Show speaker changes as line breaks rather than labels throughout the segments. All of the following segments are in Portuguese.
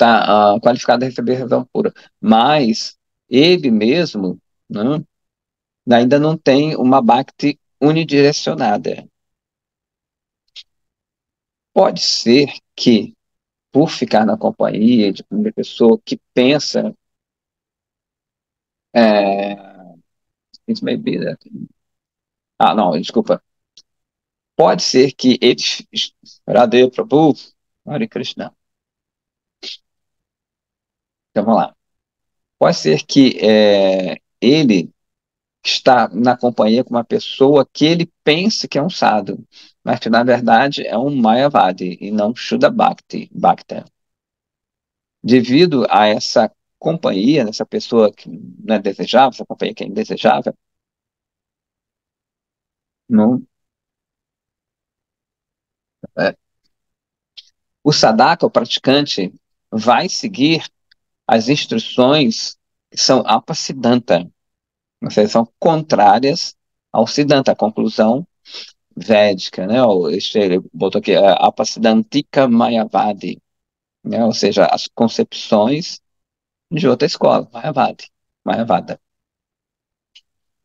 está qualificado a receber razão pura. Mas ele mesmo, né, ainda não tem uma Bhakti unidirecionada. Pode ser que, por ficar na companhia de uma pessoa que pensa, é, it may be that- não, desculpa. Pode ser que eles, Radhe Prabhu, Hare Krishna. Então vamos lá. Pode ser que ele está na companhia com uma pessoa que ele pense que é um sadhu, mas que na verdade é um Mayavadi e não Shuddha Bhakti, Bhakta. Devido a essa companhia, essa pessoa que não é desejável, essa companhia que é indesejável, não, é, o sadhaka, o praticante, vai seguir as instruções que são apasiddhanta, ou seja, são contrárias ao siddhanta, a conclusão védica, né? Ele botou aqui, apasiddhantika mayavadi, né? Ou seja, as concepções de outra escola, Mayavadi, Mayavada.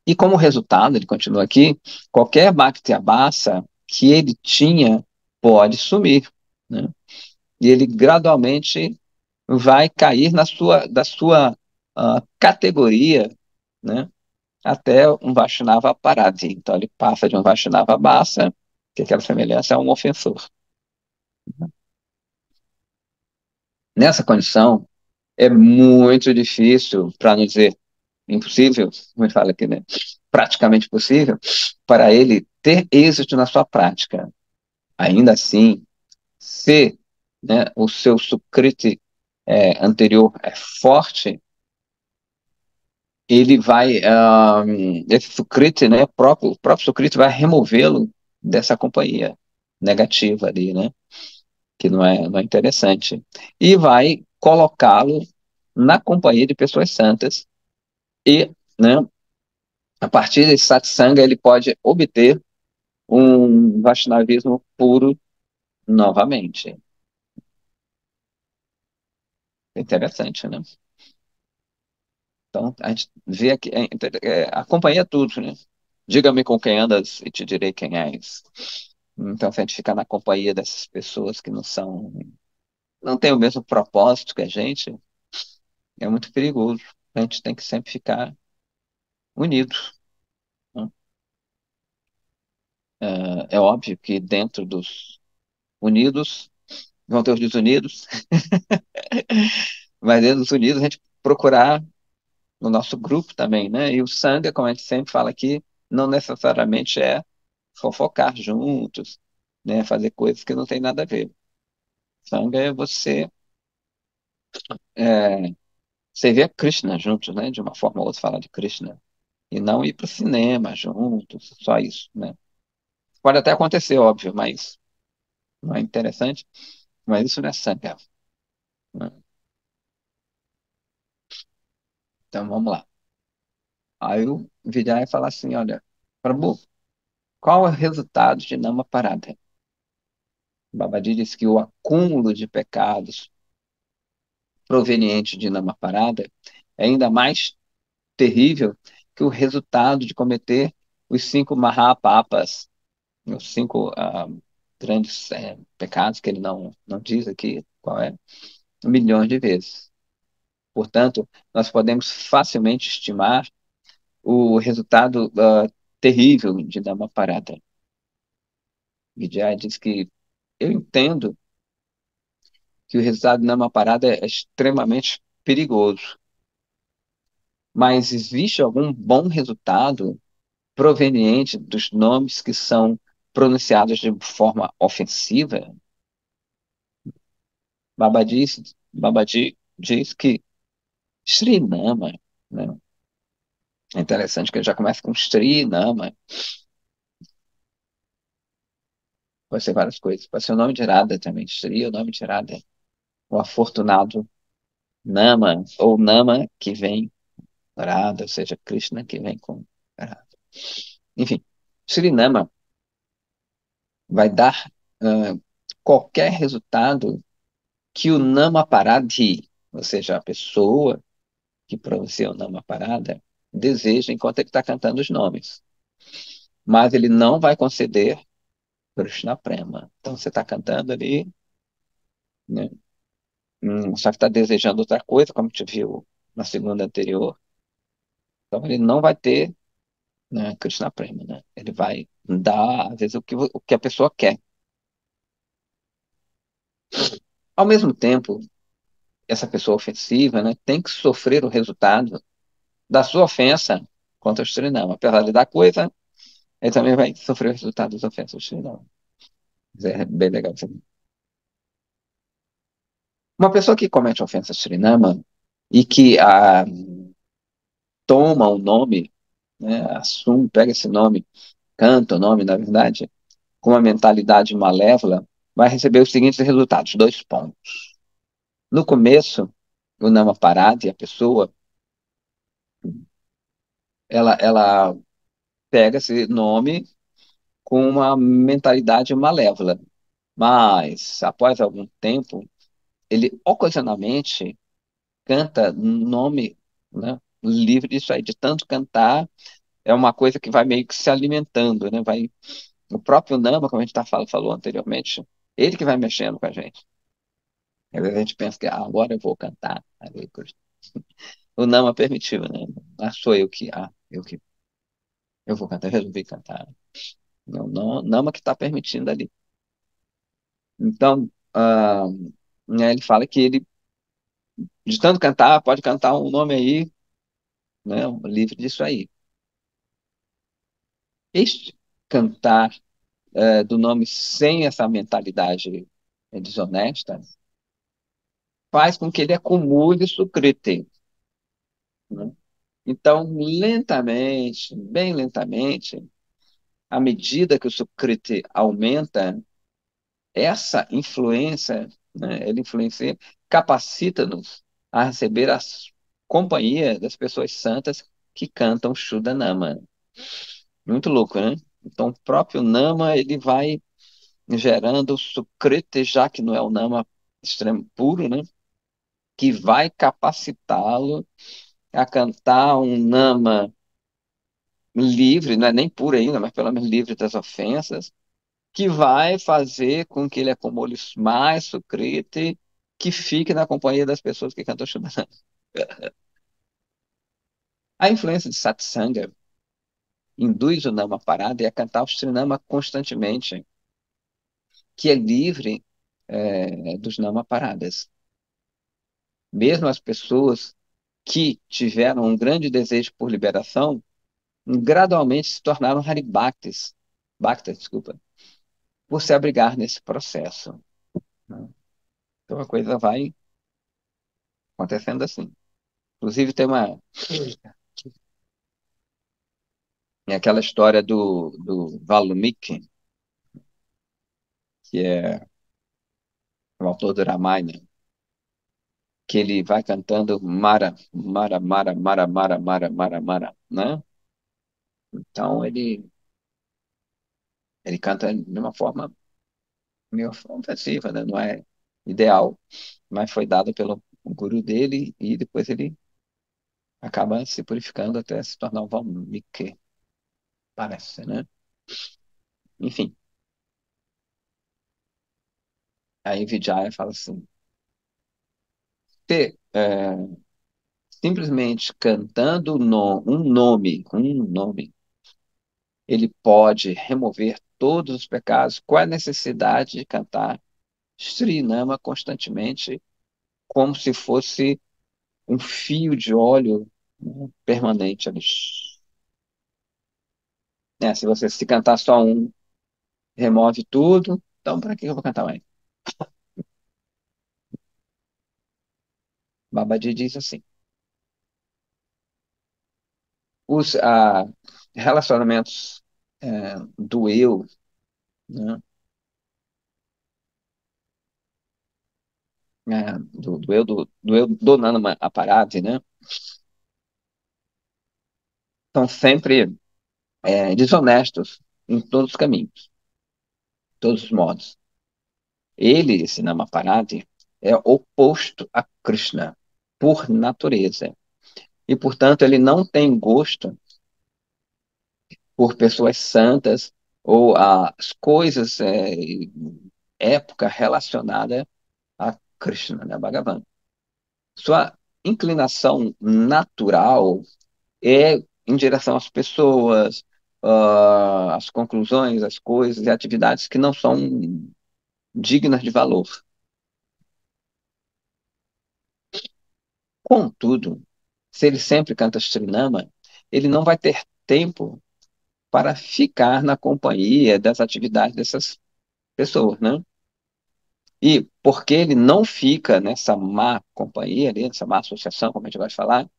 E como resultado, ele continua aqui, qualquer Bhakti Abhasa que ele tinha pode sumir, né? E ele gradualmente vai cair da sua categoria, né? Até um Vaishnava Aparadi. Então ele passa de um Vaishnava Abhasa, que aquela semelhança é um ofensor. Nessa condição, é muito difícil, para não dizer impossível, como ele fala aqui, né? Praticamente possível, para ele ter êxito na sua prática. Ainda assim, se, né, o seu sukriti anterior é forte, ele vai, esse sukriti, né, o próprio sukriti vai removê-lo dessa companhia negativa ali, né, que não é interessante, e vai colocá-lo na companhia de pessoas santas e, né, a partir desse satsanga ele pode obter um Vaishnavismo puro novamente. Interessante, né? Então, a gente vê aqui, acompanha tudo, né? Diga-me com quem andas e te direi quem és. Então, se a gente ficar na companhia dessas pessoas que não têm o mesmo propósito que a gente, é muito perigoso. A gente tem que sempre ficar unidos, né? É óbvio que dentro dos unidos vão ter os desunidos, mas dentro dos unidos a gente procurar no nosso grupo também, né? E o Sangha, como a gente sempre fala aqui, não necessariamente é fofocar juntos, né? Fazer coisas que não tem nada a ver. Sangha é é, você ver Krishna juntos, né? De uma forma ou outra falar de Krishna. E não ir para o cinema juntos, só isso, né? Pode até acontecer, óbvio, mas não é interessante. Mas isso não é Sangha, né? Então vamos lá. Aí o Vijaya fala assim, olha, Prabhu, qual é o resultado de Namaparada? Babaji diz que o acúmulo de pecados proveniente de Namaparada é ainda mais terrível que o resultado de cometer os 5 Mahapapas, os 5 grandes pecados, que ele não diz aqui qual é, milhões de vezes. Portanto, nós podemos facilmente estimar o resultado terrível de Namaparada. Vijay diz que eu entendo que o resultado de Namaparada é extremamente perigoso, mas existe algum bom resultado proveniente dos nomes que são pronunciados de forma ofensiva? Babaji diz que Sri Nama, né? É interessante que ele já começa com Sri Nama, pode ser várias coisas, pode ser o nome de Radha também, Sri é o nome de Radha, o afortunado Nama, ou Nama que vem Radha, ou seja, Krishna que vem com Radha. Enfim, Sri Nama vai dar qualquer resultado que o Namaparadi, ou seja, a pessoa que pronuncia o Namaparada, deseja enquanto ele está cantando os nomes. Mas ele não vai conceder Krishna Prema. Então você está cantando ali, né? Só que está desejando outra coisa, como te viu na segunda anterior. Então ele não vai ter, né, Krishna Prema, né? Ele vai dar, às vezes, o que a pessoa quer. Ao mesmo tempo, essa pessoa ofensiva, né, tem que sofrer o resultado da sua ofensa contra o Suriname. Apesar de dar coisa, ele também vai sofrer o resultado das ofensas do Suriname. Isso é bem legal. Uma pessoa que comete ofensa ao Suriname e que toma o nome, né, assume, pega esse nome, canta o nome, na verdade, com uma mentalidade malévola, vai receber os seguintes resultados, 2 pontos. No começo, o Nama Parada, a pessoa, ela pega esse nome com uma mentalidade malévola, mas após algum tempo, ele ocasionalmente canta nome, né, livre disso aí, de tanto cantar, é uma coisa que vai meio que se alimentando, né? Vai, o próprio Nama, como a gente falou anteriormente, ele que vai mexendo com a gente. Às vezes a gente pensa que agora eu vou cantar. O Nama permitiu, né? Não sou eu que, eu vou cantar, eu resolvi cantar. Não, não, Nama que está permitindo ali. Então, né, ele fala que ele, de tanto cantar, pode cantar um nome aí, né? Livre disso aí. Este cantar do nome sem essa mentalidade desonesta faz com que ele acumule sucrite, né? Então, lentamente, bem lentamente, à medida que o sucrite aumenta, essa influência, né, ele influencia, capacita-nos a receber a companhia das pessoas santas que cantam Shuddha Nama. Muito louco, né? Então, o próprio Nama, ele vai gerando o sukriti, já que não é o Nama extremo puro, né? Que vai capacitá-lo a cantar um Nama livre, não é nem puro ainda, mas pelo menos livre das ofensas, que vai fazer com que ele acumule mais sukriti, que fique na companhia das pessoas que cantam Shuddha. A influência de satsanga induz o Nama Parada a cantar o Srinama constantemente, que é livre dos Nama Paradas. Mesmo as pessoas que tiveram um grande desejo por liberação, gradualmente se tornaram Haribhaktas, Bhaktas, desculpa, por se abrigar nesse processo, né? Então a coisa vai acontecendo assim. Inclusive tem aquela história do Valmiki, que é o autor do Ramayana, que ele vai cantando Mara, Mara, Mara, Mara, Mara, Mara, Mara, Mara, né? Então ele canta de uma forma meio ofensiva, né? Não é ideal, mas foi dado pelo guru dele e depois ele acaba se purificando até se tornar um Valmiki, parece, né? Enfim, aí Vijaya fala assim, se, simplesmente cantando um nome, ele pode remover todos os pecados. Qual é a necessidade de cantar Sri Nama constantemente, como se fosse um fio de óleo, né, permanente ali? Se você se cantar só um, remove tudo, então para que eu vou cantar mais? Babaji diz assim, os relacionamentos do eu, né, do eu do Nana Aparade, né, são sempre desonestos em todos os caminhos, todos os modos. Ele, esse Namaparati, é oposto a Krishna, por natureza. E, portanto, ele não tem gosto por pessoas santas ou as coisas, época relacionada a Krishna, né, Bhagavan. Sua inclinação natural é em direção às pessoas, às conclusões, às coisas e atividades que não são dignas de valor. Contudo, se ele sempre canta Srinama, ele não vai ter tempo para ficar na companhia das atividades dessas pessoas, né? E porque ele não fica nessa má companhia, ali, nessa má associação, como a gente vai falar,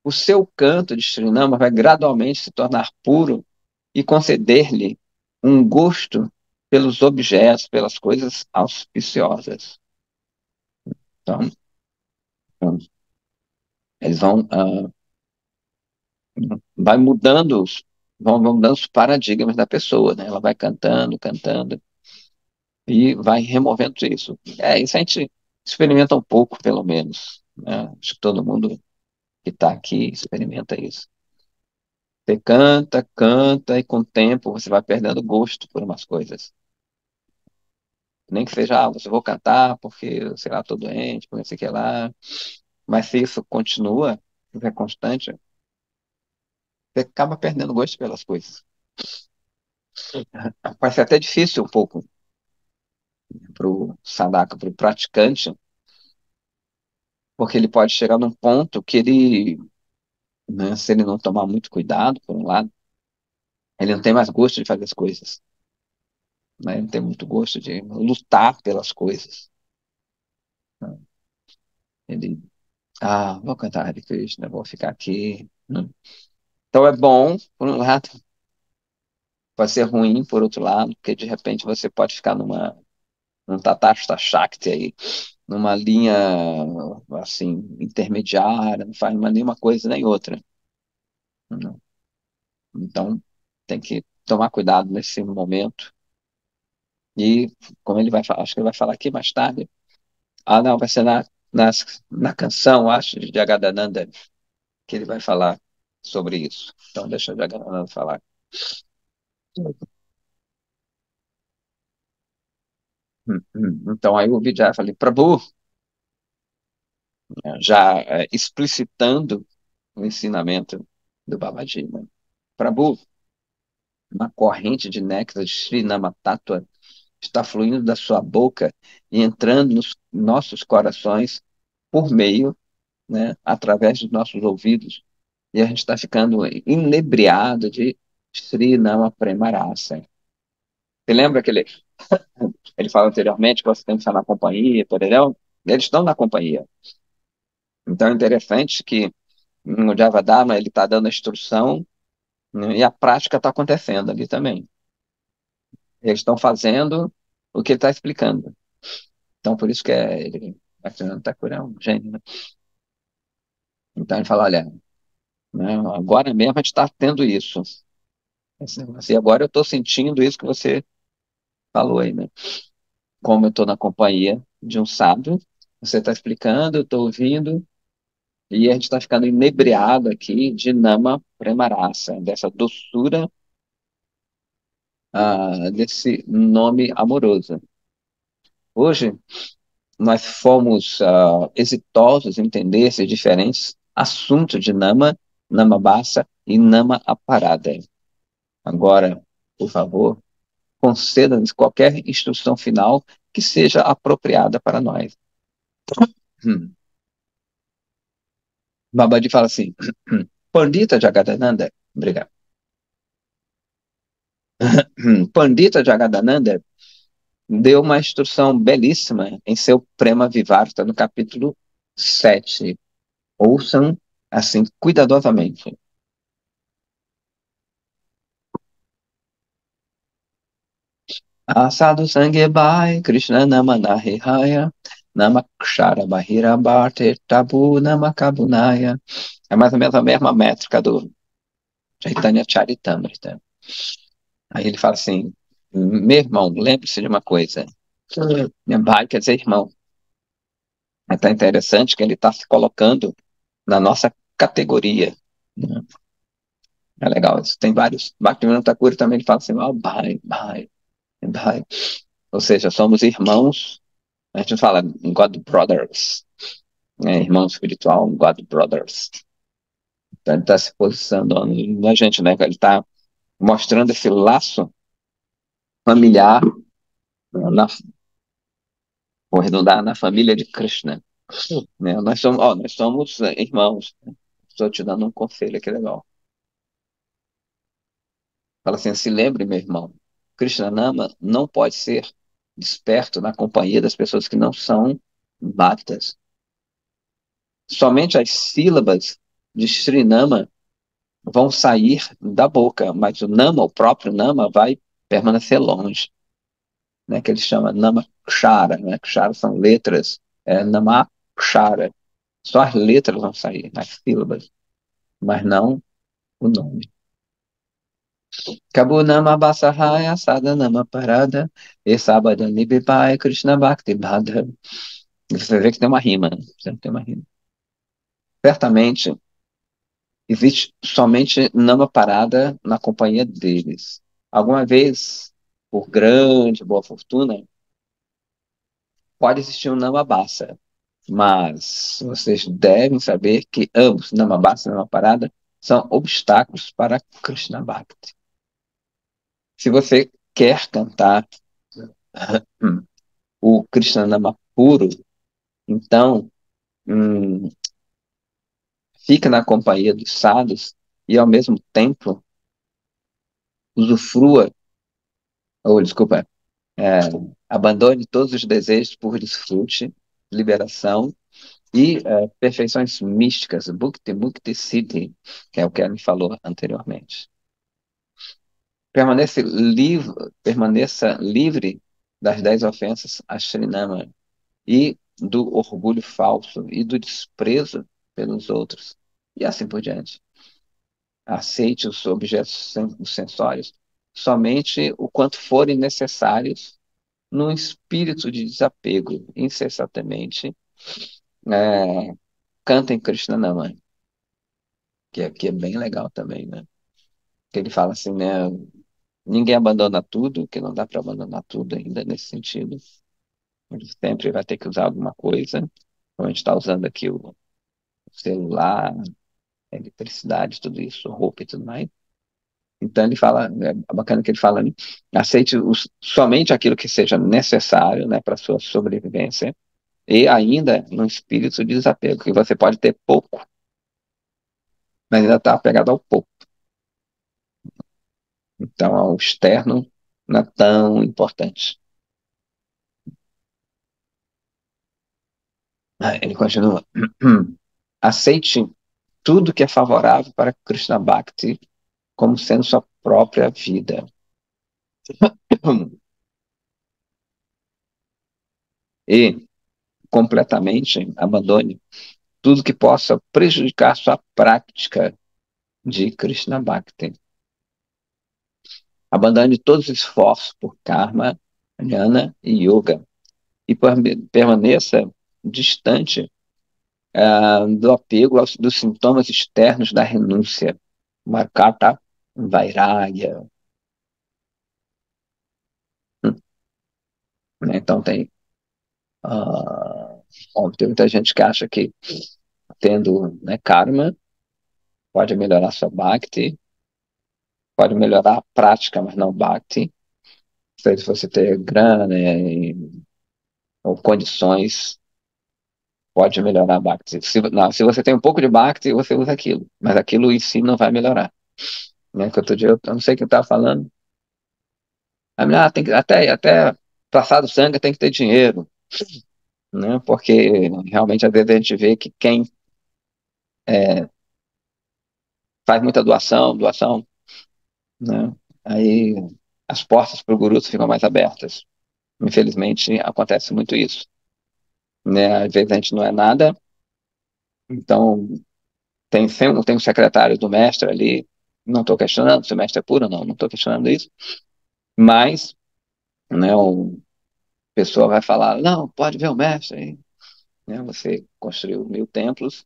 o seu canto de Srinama vai gradualmente se tornar puro e conceder-lhe um gosto pelos objetos, pelas coisas auspiciosas. Então, então, eles vai mudando, vão mudando os paradigmas da pessoa, né? Ela vai cantando, cantando e vai removendo isso. Isso a gente experimenta um pouco, pelo menos, né? Acho que todo mundo que está aqui experimenta isso. Você canta, canta e com o tempo você vai perdendo gosto por umas coisas. Nem que seja, você vou cantar porque, sei lá, estou doente, porque não sei o que lá. Mas se isso continua, se é constante, você acaba perdendo gosto pelas coisas. Parece até difícil um pouco para o sadhaka, para o praticante, porque ele pode chegar num ponto que ele, né, se ele não tomar muito cuidado, por um lado, ele não tem mais gosto de fazer as coisas, né? Ele não tem muito gosto de lutar pelas coisas, né? Ele, vou cantar Hare Krishna, vou ficar aqui, né? Então é bom, por um lado, pode ser ruim, por outro lado, porque de repente você pode ficar num Tatasta Shakti aí, numa linha, assim, intermediária, não faz mais nenhuma coisa nem outra, né? Então, tem que tomar cuidado nesse momento. E, como ele vai falar, acho que ele vai falar aqui mais tarde. Não, vai ser na canção, acho, de Jagadananda, que ele vai falar sobre isso. Então, deixa o Jagadananda falar. Então, aí o Vijay falei, Prabhu, já explicitando o ensinamento do Babaji, né? Prabhu, uma corrente de néctar de Sri Namatattva está fluindo da sua boca e entrando nos nossos corações por meio, né, através dos nossos ouvidos, e a gente está ficando inebriado de Sri Nama Premarasa. Você lembra que ele falou anteriormente que você tem que estar na companhia, entendeu? Eles estão na companhia. Então é interessante que no Javadharma ele está dando a instrução, né, e a prática está acontecendo ali também. Eles estão fazendo o que ele está explicando. Então por isso que ele, Bhaktivinoda Thakur é um gênio, né? Então ele fala, olha, né, agora mesmo a gente está tendo isso. Assim, agora eu estou sentindo isso que você falou aí, né? Como eu estou na companhia de um sábio, você está explicando, eu estou ouvindo, e a gente está ficando inebriado aqui de Nama Premarasa, dessa doçura, desse nome amoroso. Hoje, nós fomos exitosos em entender esses diferentes assuntos de Nama, Nama Bassa e Nama Aparada. Agora, por favor, conceda-nos qualquer instrução final que seja apropriada para nós. Hum. Babaji fala assim, Pandita Jagadananda, obrigado. Pandita Jagadananda deu uma instrução belíssima em seu Prema Vivarta, no capítulo 7. Ouçam, assim, cuidadosamente. Asado Sangue Bai, Krishna Nama Nahihaya, Nama Kshara Bahira Bharte, Tabu Nama Kabunaya. É mais ou menos a mesma métrica do Chaitanya Charitamrita. Aí ele fala assim, meu irmão, lembre-se de uma coisa. Bai quer dizer irmão. Está interessante que ele está se colocando na nossa categoria, né? É legal isso. Tem vários. Bhaktivinoda Thakur também ele fala assim, oh, bhai, bhai, bhai. Ou seja, somos irmãos. A gente fala God Brothers, né? Irmão espiritual, God Brothers. Então ele está se posicionando na gente, né? Ele está mostrando esse laço familiar, na, vou redundar, na família de Krishna, né? Nós somos irmãos. Estou te dando um conselho aqui legal. Fala assim, se lembre, meu irmão, Krishnanama não pode ser desperto na companhia das pessoas que não são bhaktas. Somente as sílabas de Srinama vão sair da boca, mas o Nama, o próprio Nama, vai permanecer longe, né? Que ele chama Nama Kshara, né? Kshara são letras, Nama Kshara. Só as letras vão sair, as sílabas, mas não o nome. Kabunama Basahaya Sadhanama Parada Esabadani Bipai Krishna Bhakti Bhada. Você vê que tem uma rima, né? Sempre tem uma rima. Certamente existe somente Nama Parada na companhia deles. Alguma vez, por grande boa fortuna, pode existir um Nama Bassa, mas vocês devem saber que ambos, Nama Bassa e Nama Parada, são obstáculos para Krishna Bhakti. Se você quer cantar o Krishnanama puro, então hum, fica na companhia dos sadhus e ao mesmo tempo usufrua, ou desculpa, é, abandone todos os desejos por desfrute, liberação e perfeições místicas, Bhukti, Mukti, Siddhi, que é o que ela me falou anteriormente. Permaneça livre das 10 ofensas a Srinama e do orgulho falso e do desprezo pelos outros, e assim por diante. Aceite os objetos sensórios somente o quanto forem necessários num espírito de desapego, incessantemente. É, cantem Krishna Nama, que aqui é bem legal também, né? Que ele fala assim, né? Ninguém abandona tudo, que não dá para abandonar tudo ainda nesse sentido. Ele sempre vai ter que usar alguma coisa. Como a gente está usando aqui o celular, a eletricidade, tudo isso, roupa e tudo mais. Então ele fala, é bacana que ele fala, né? Aceite somente aquilo que seja necessário, né, para sua sobrevivência e ainda no espírito de desapego, que você pode ter pouco, mas ainda está apegado ao pouco. Então, ao externo não é tão importante. Ele continua. Aceite tudo que é favorável para Krishna Bhakti como sendo sua própria vida. E completamente abandone tudo que possa prejudicar sua prática de Krishna Bhakti. Abandone todos os esforços por karma, jnana e yoga e permaneça distante do apego dos sintomas externos da renúncia. Markata Vairagya. Né? Então uh, tem muita gente que acha que tendo, né, karma pode melhorar sua bhakti, pode melhorar a prática, mas não bhakti. Se você ter grana, né, ou condições, pode melhorar a bhakti. Se você tem um pouco de bhakti, você usa aquilo, mas aquilo em si não vai melhorar. Né? Que outro dia eu não sei quem estava falando. Tem que, até passar do sangue tem que ter dinheiro, né? Porque realmente às vezes a gente vê que quem faz muita doação, né? Aí as portas para o guru ficam mais abertas. Infelizmente acontece muito isso, né? Às vezes a gente não é nada, então tem um secretário do mestre ali. Não estou questionando se o mestre é puro ou não, não estou questionando isso, mas, né, o pessoa vai falar, não, pode ver o mestre, né? Você construiu 1.000 templos,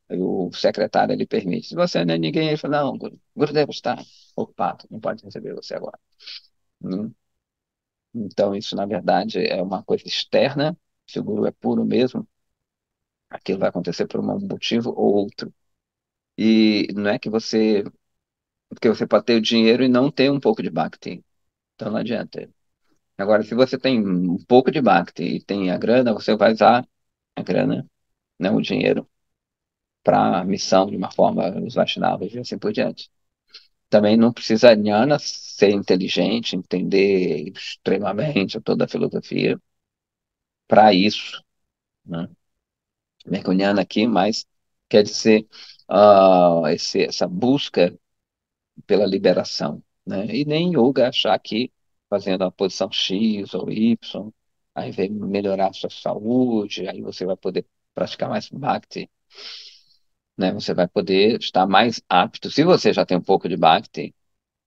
aí o secretário ele permite. Se você não é ninguém, ele fala, não, Gurudeva está ocupado, não pode receber você agora. Hum. Então, isso, na verdade, é uma coisa externa. Se o guru é puro mesmo, aquilo vai acontecer por um motivo ou outro. E não é que você... Porque você pode ter o dinheiro e não ter um pouco de bhakti. Então, não adianta. Agora, se você tem um pouco de bhakti e tem a grana, você vai usar a grana, né, o dinheiro, para a missão de uma forma, os Vaishnavas e assim por diante. Também não precisa jnana ser inteligente, entender extremamente toda a filosofia para isso, né? Mergulhando aqui, mas quer dizer essa busca pela liberação, né? E nem yoga achar que fazendo a posição X ou Y, aí vai melhorar a sua saúde, aí você vai poder praticar mais bhakti, né? Você vai poder estar mais apto. Se você já tem um pouco de bhakti,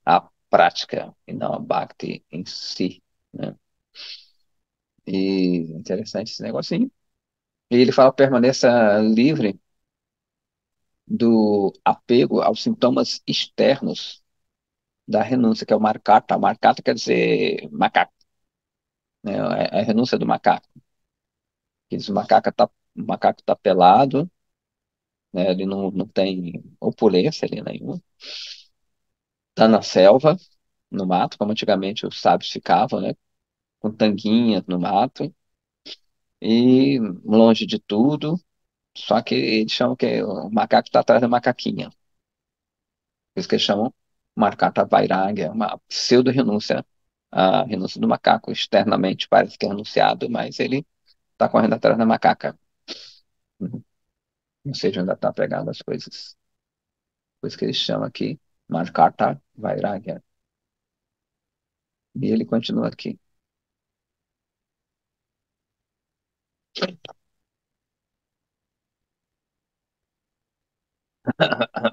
a prática e não a bhakti em si, né? E interessante esse negocinho. E ele fala permaneça livre do apego aos sintomas externos da renúncia, que é o markata. Markata quer dizer macaco, né? É a renúncia do macaco. Que diz, o macaco tá pelado, né? Ele não tem opulência ali nenhuma. Tá na selva, no mato, como antigamente os sábios ficavam, né? Com tanguinhas no mato e longe de tudo. Só que eles chamam que o macaco está atrás da macaquinha. Por isso que eles chamam Markata Vairagya, uma pseudo-renúncia, a renúncia do macaco. Externamente parece que é renunciado, mas ele está correndo atrás da macaca. Uhum. Ou seja, ainda está pegando as coisas. Por isso que eles chamam aqui Markata Vairagya. E ele continua aqui.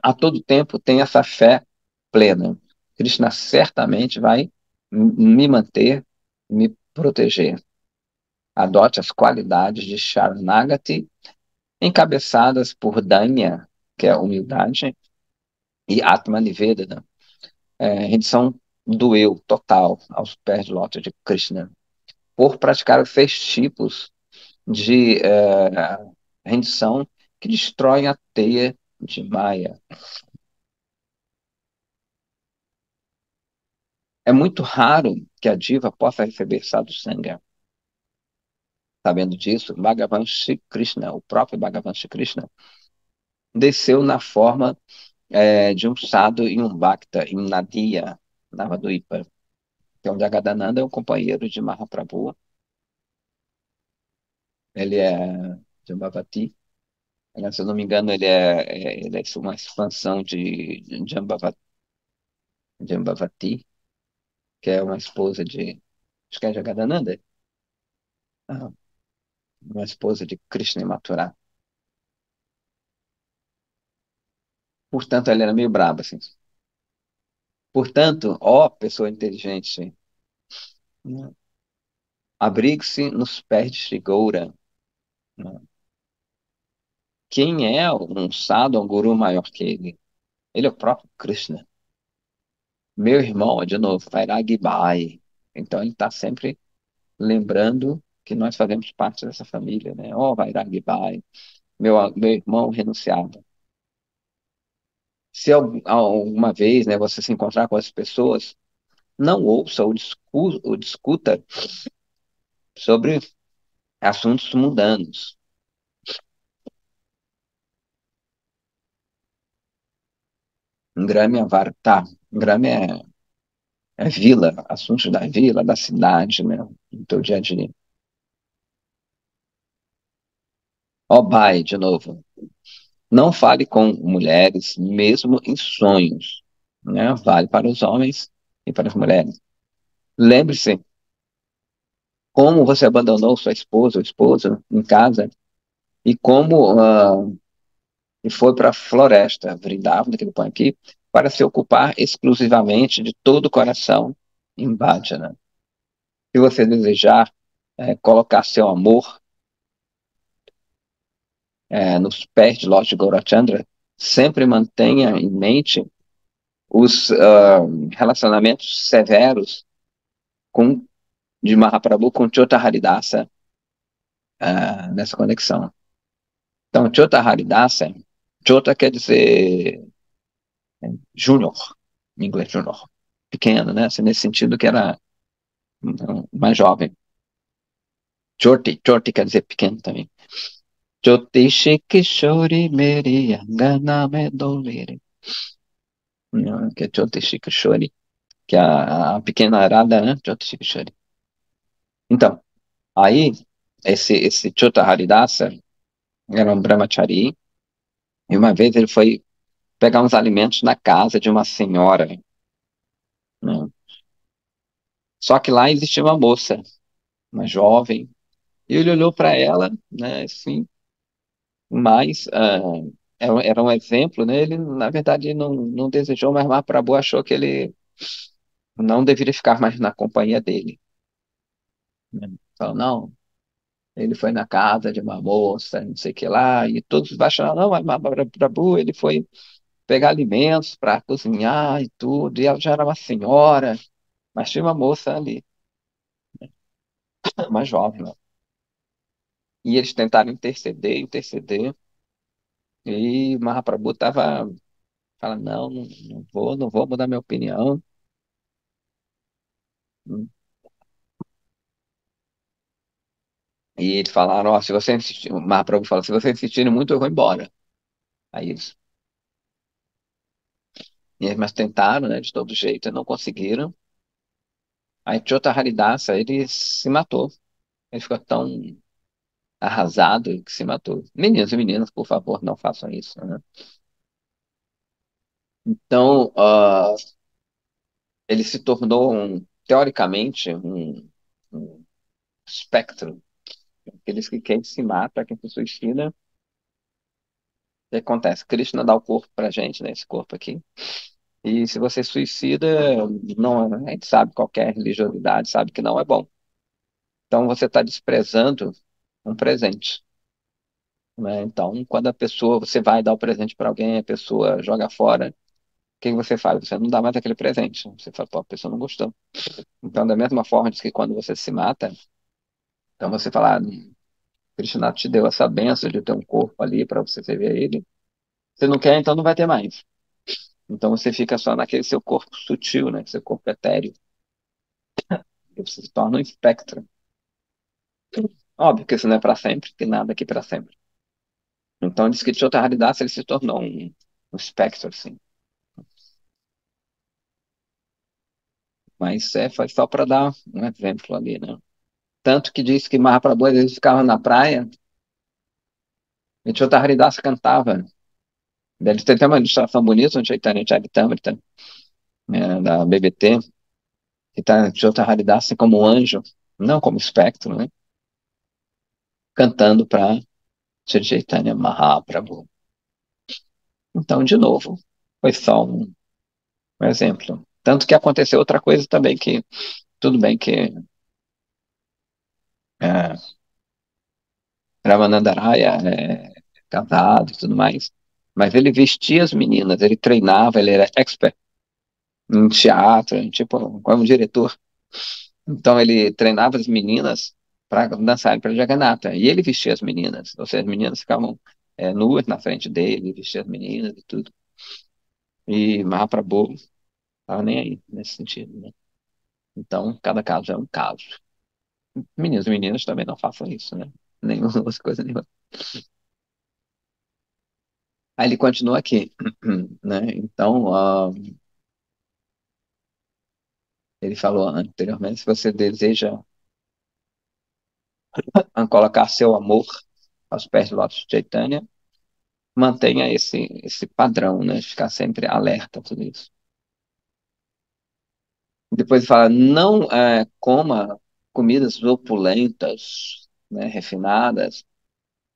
A todo tempo tem essa fé plena. Krishna certamente vai me manter, me proteger. Adote as qualidades de Sharanagati, encabeçadas por Danya, que é a humildade, e Atmanivedana, rendição do eu total aos pés de lótus de Krishna, por praticar os 6 tipos de rendição que destroem a teia de Maya. É muito raro que a diva possa receber sadhusanga. Sabendo disso, Bhagavan Shri Krishna, o próprio Bhagavan Shri Krishna, desceu na forma de um sadhu e um bhakta em Nadia, Navadvipa, que é onde Jagadananda é o companheiro de Mahaprabhu. Ele é Jambavati. Se eu não me engano, ele é uma expansão de Jambavati, que é uma esposa de... Acho que é Jagadananda. Ah, uma esposa de Krishna e Mathura. Portanto, ela era meio braba, assim. Portanto, ó pessoa inteligente, né, abrigue-se nos pés de Shri Gaura, né? Quem é um sadhu, um guru maior que ele? Ele é o próprio Krishna. Meu irmão, de novo, Vairagi Bhai. Então ele está sempre lembrando que nós fazemos parte dessa família, né? Ó, Vairagi Bhai, meu irmão renunciado. Se alguma vez, né, você se encontrar com as pessoas, não ouça ou discuta sobre assuntos mundanos. Grame Varta. Grame é vila, assuntos da vila, da cidade, né? Do teu dia a dia. Ó, Bhai, de novo. Não fale com mulheres, mesmo em sonhos, né? Vale para os homens e para as mulheres. Lembre-se como você abandonou sua esposa ou esposo em casa e como e foi para a floresta, Vrindavan, que ele põe aqui, para se ocupar exclusivamente de todo o coração em bhajana. Se você desejar colocar seu amor nos pés de Lord Gaurachandra, sempre mantenha em mente os relacionamentos severos com, de Mahaprabhu com Chota Haridasa nessa conexão. Então, Chota Haridasa, Chota quer dizer júnior, em inglês júnior, pequeno, né? Assim, nesse sentido que era mais jovem. Choti quer dizer pequeno também. Jyotish Kishori Meri Angana Me Dolere. Que é Jyotish Kishori, que é a pequena arada, né? Jyotish Kishori. Então, aí, esse Chota Haridasa era um brahmachari, e uma vez ele foi pegar uns alimentos na casa de uma senhora, né? Só que lá existia uma moça, uma jovem, e ele olhou para ela, né, assim, mas era um exemplo, né? Ele, na verdade, não desejou, mas Mahaprabhu achou que ele não deveria ficar mais na companhia dele, né? Falou, não, ele foi na casa de uma moça, não sei o que lá, e todos baixaram, não, mas Mahaprabhu, ele foi pegar alimentos para cozinhar e tudo, e ela já era uma senhora, mas tinha uma moça ali, mais jovem, né? E eles tentaram interceder, e Mahaprabhu estava falando, não vou mudar minha opinião. E eles falaram, ó, se você insistir, o Mahaprabhu falou, se você insistir muito, eu vou embora. Aí mas tentaram, né, de todo jeito, e não conseguiram. Aí Chota Haridasa, ele se matou. Ele ficou tão arrasado que se matou. Meninos e meninas, por favor, não façam isso, né? Então, ele se tornou, teoricamente, um espectro. Aqueles que quem se mata, quem se suicida, o que acontece? Krishna dá o corpo pra gente, né, esse corpo aqui. E se você suicida, não, a gente sabe, qualquer religiosidade sabe que não é bom. Então você está desprezando um presente, né? Então, quando a pessoa, você vai dar o presente para alguém, a pessoa joga fora, o que você faz? Você não dá mais aquele presente. Você fala, pô, a pessoa não gostou. Então, da mesma forma, diz que quando você se mata, então você fala, Krishna te deu essa benção de ter um corpo ali para você servir a ele. Você não quer, então não vai ter mais. Então você fica só naquele seu corpo sutil, né? Seu corpo etéreo. E você se torna um espectro. Óbvio que isso não é para sempre, tem nada aqui para sempre. Então, diz que de outra raridade ele se tornou um espectro, assim. Mas foi só para dar um exemplo ali, né? Tanto que diz que Mahaprabhu às vezes ficava na praia e Chota Haridas cantava. Deve ter até uma ilustração bonita no Chaitanya Charitamrita, né, da BBT, que está Chota Haridas como um anjo, não como espectro, né? Cantando para Chaitanya Mahaprabhu. Então, de novo, foi só um exemplo. Tanto que aconteceu outra coisa também que, tudo bem que é, Ramananda Raya é casado e tudo mais, mas ele vestia as meninas, ele treinava, ele era expert em teatro, tipo, como diretor. Então ele treinava as meninas para dançarem para Jagannatha, e ele vestia as meninas, ou seja, as meninas ficavam nuas na frente dele, vestia as meninas e tudo. E Mahaprabhu estava nem aí nesse sentido, né? Então, cada caso é um caso. Meninos e meninas também não façam isso, né? Nenhuma coisa nenhuma. Aí ele continua aqui, né? Então, ele falou anteriormente, se você deseja colocar seu amor aos pés do Lotus Chaitanya, mantenha esse padrão, né? Ficar sempre alerta a tudo isso. Depois ele fala, não coma comidas opulentas, né? Refinadas,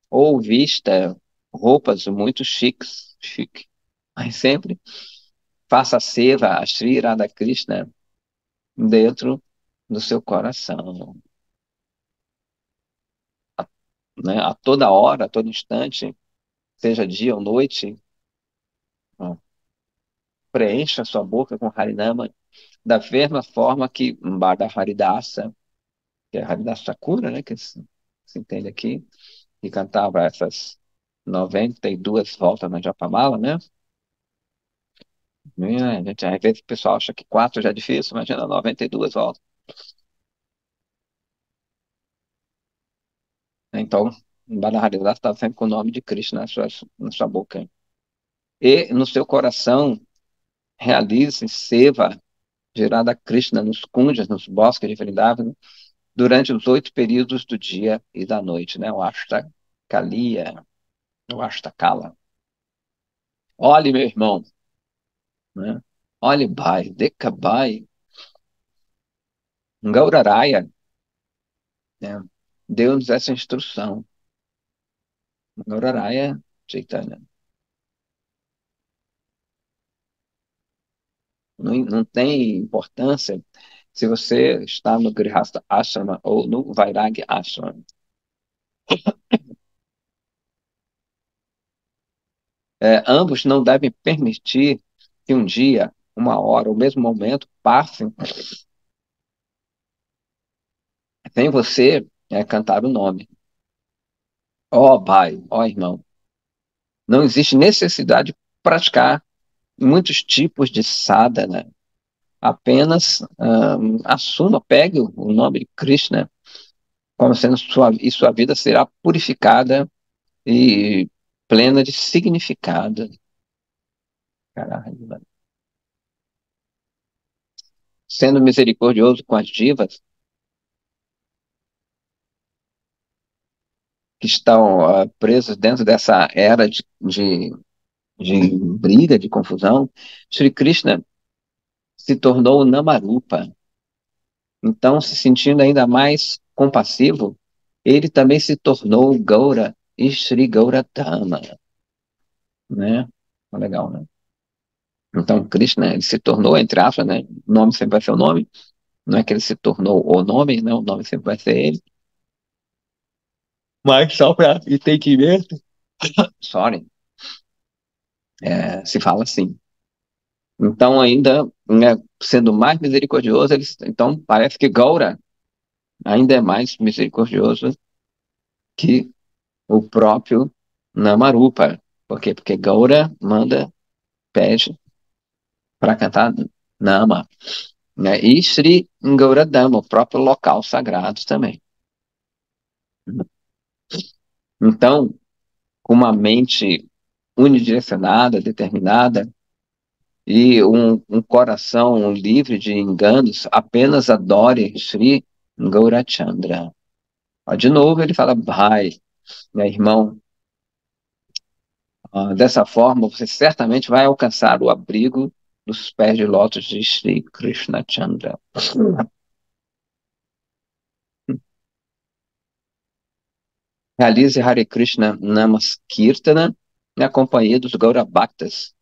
ou vista roupas muito chique. Mas sempre faça seva a Sri Radhakrishna dentro do seu coração, né? A toda hora, a todo instante, seja dia ou noite, ó, preencha a sua boca com Harinama, da mesma forma que Bada Haridasa, que é Haridasa Sakura, né, que se entende aqui, que cantava essas 92 voltas na Japamala, né? Às vezes o pessoal acha que quatro já é difícil, imagina 92 voltas. Então, Bada Haridasa está sempre com o nome de Krishna na sua boca. E no seu coração, realize seva gerada a Krishna nos kunjas, nos bosques de Vrindavan, durante os 8 períodos do dia e da noite, né? O Ashtakalia, o Ashtakala. Olhe, meu irmão, né? Olhe, Bhai, Dekabai, Gauraraya, né? Deu-nos essa instrução. Gauraraya Chaitanya. Não, não tem importância se você está no Grihastha Ashrama ou no Vairagya Ashrama. Ambos não devem permitir que um dia, uma hora, o mesmo momento passem sem você cantar o nome. Ó pai, ó irmão, não existe necessidade de praticar muitos tipos de sadhana. Apenas assuma, pegue o nome de Krishna como sendo e sua vida será purificada e plena de significado. Caralho, sendo misericordioso com as divas que estão presas dentro dessa era de briga, de confusão, Sri Krishna se tornou Namarupa. Então, se sentindo ainda mais compassivo, ele também se tornou Gaura e Sri Gauratama, né? Legal, né? Então, Krishna, ele se tornou, entre aspas, né? O nome sempre vai ser o nome, não é que ele se tornou o nome, né? O nome sempre vai ser ele. Mas só para entendimento, sorry, se fala assim. Então, ainda, né, sendo mais misericordioso, então parece que Gaura ainda é mais misericordioso que o próprio Namarupa. Por quê? Porque Gaura pede para cantar Nama, né? E Sri Gauradama, o próprio local sagrado também. Então, com uma mente unidirecionada, determinada, e um coração livre de enganos, apenas adore Sri Gaurachandra. De novo, ele fala, Bhai, meu irmão, dessa forma você certamente vai alcançar o abrigo dos pés de lótus de Sri Krishna Chandra. Realize Hare Krishna Namaskirtana na companhia dos Gaurabhaktas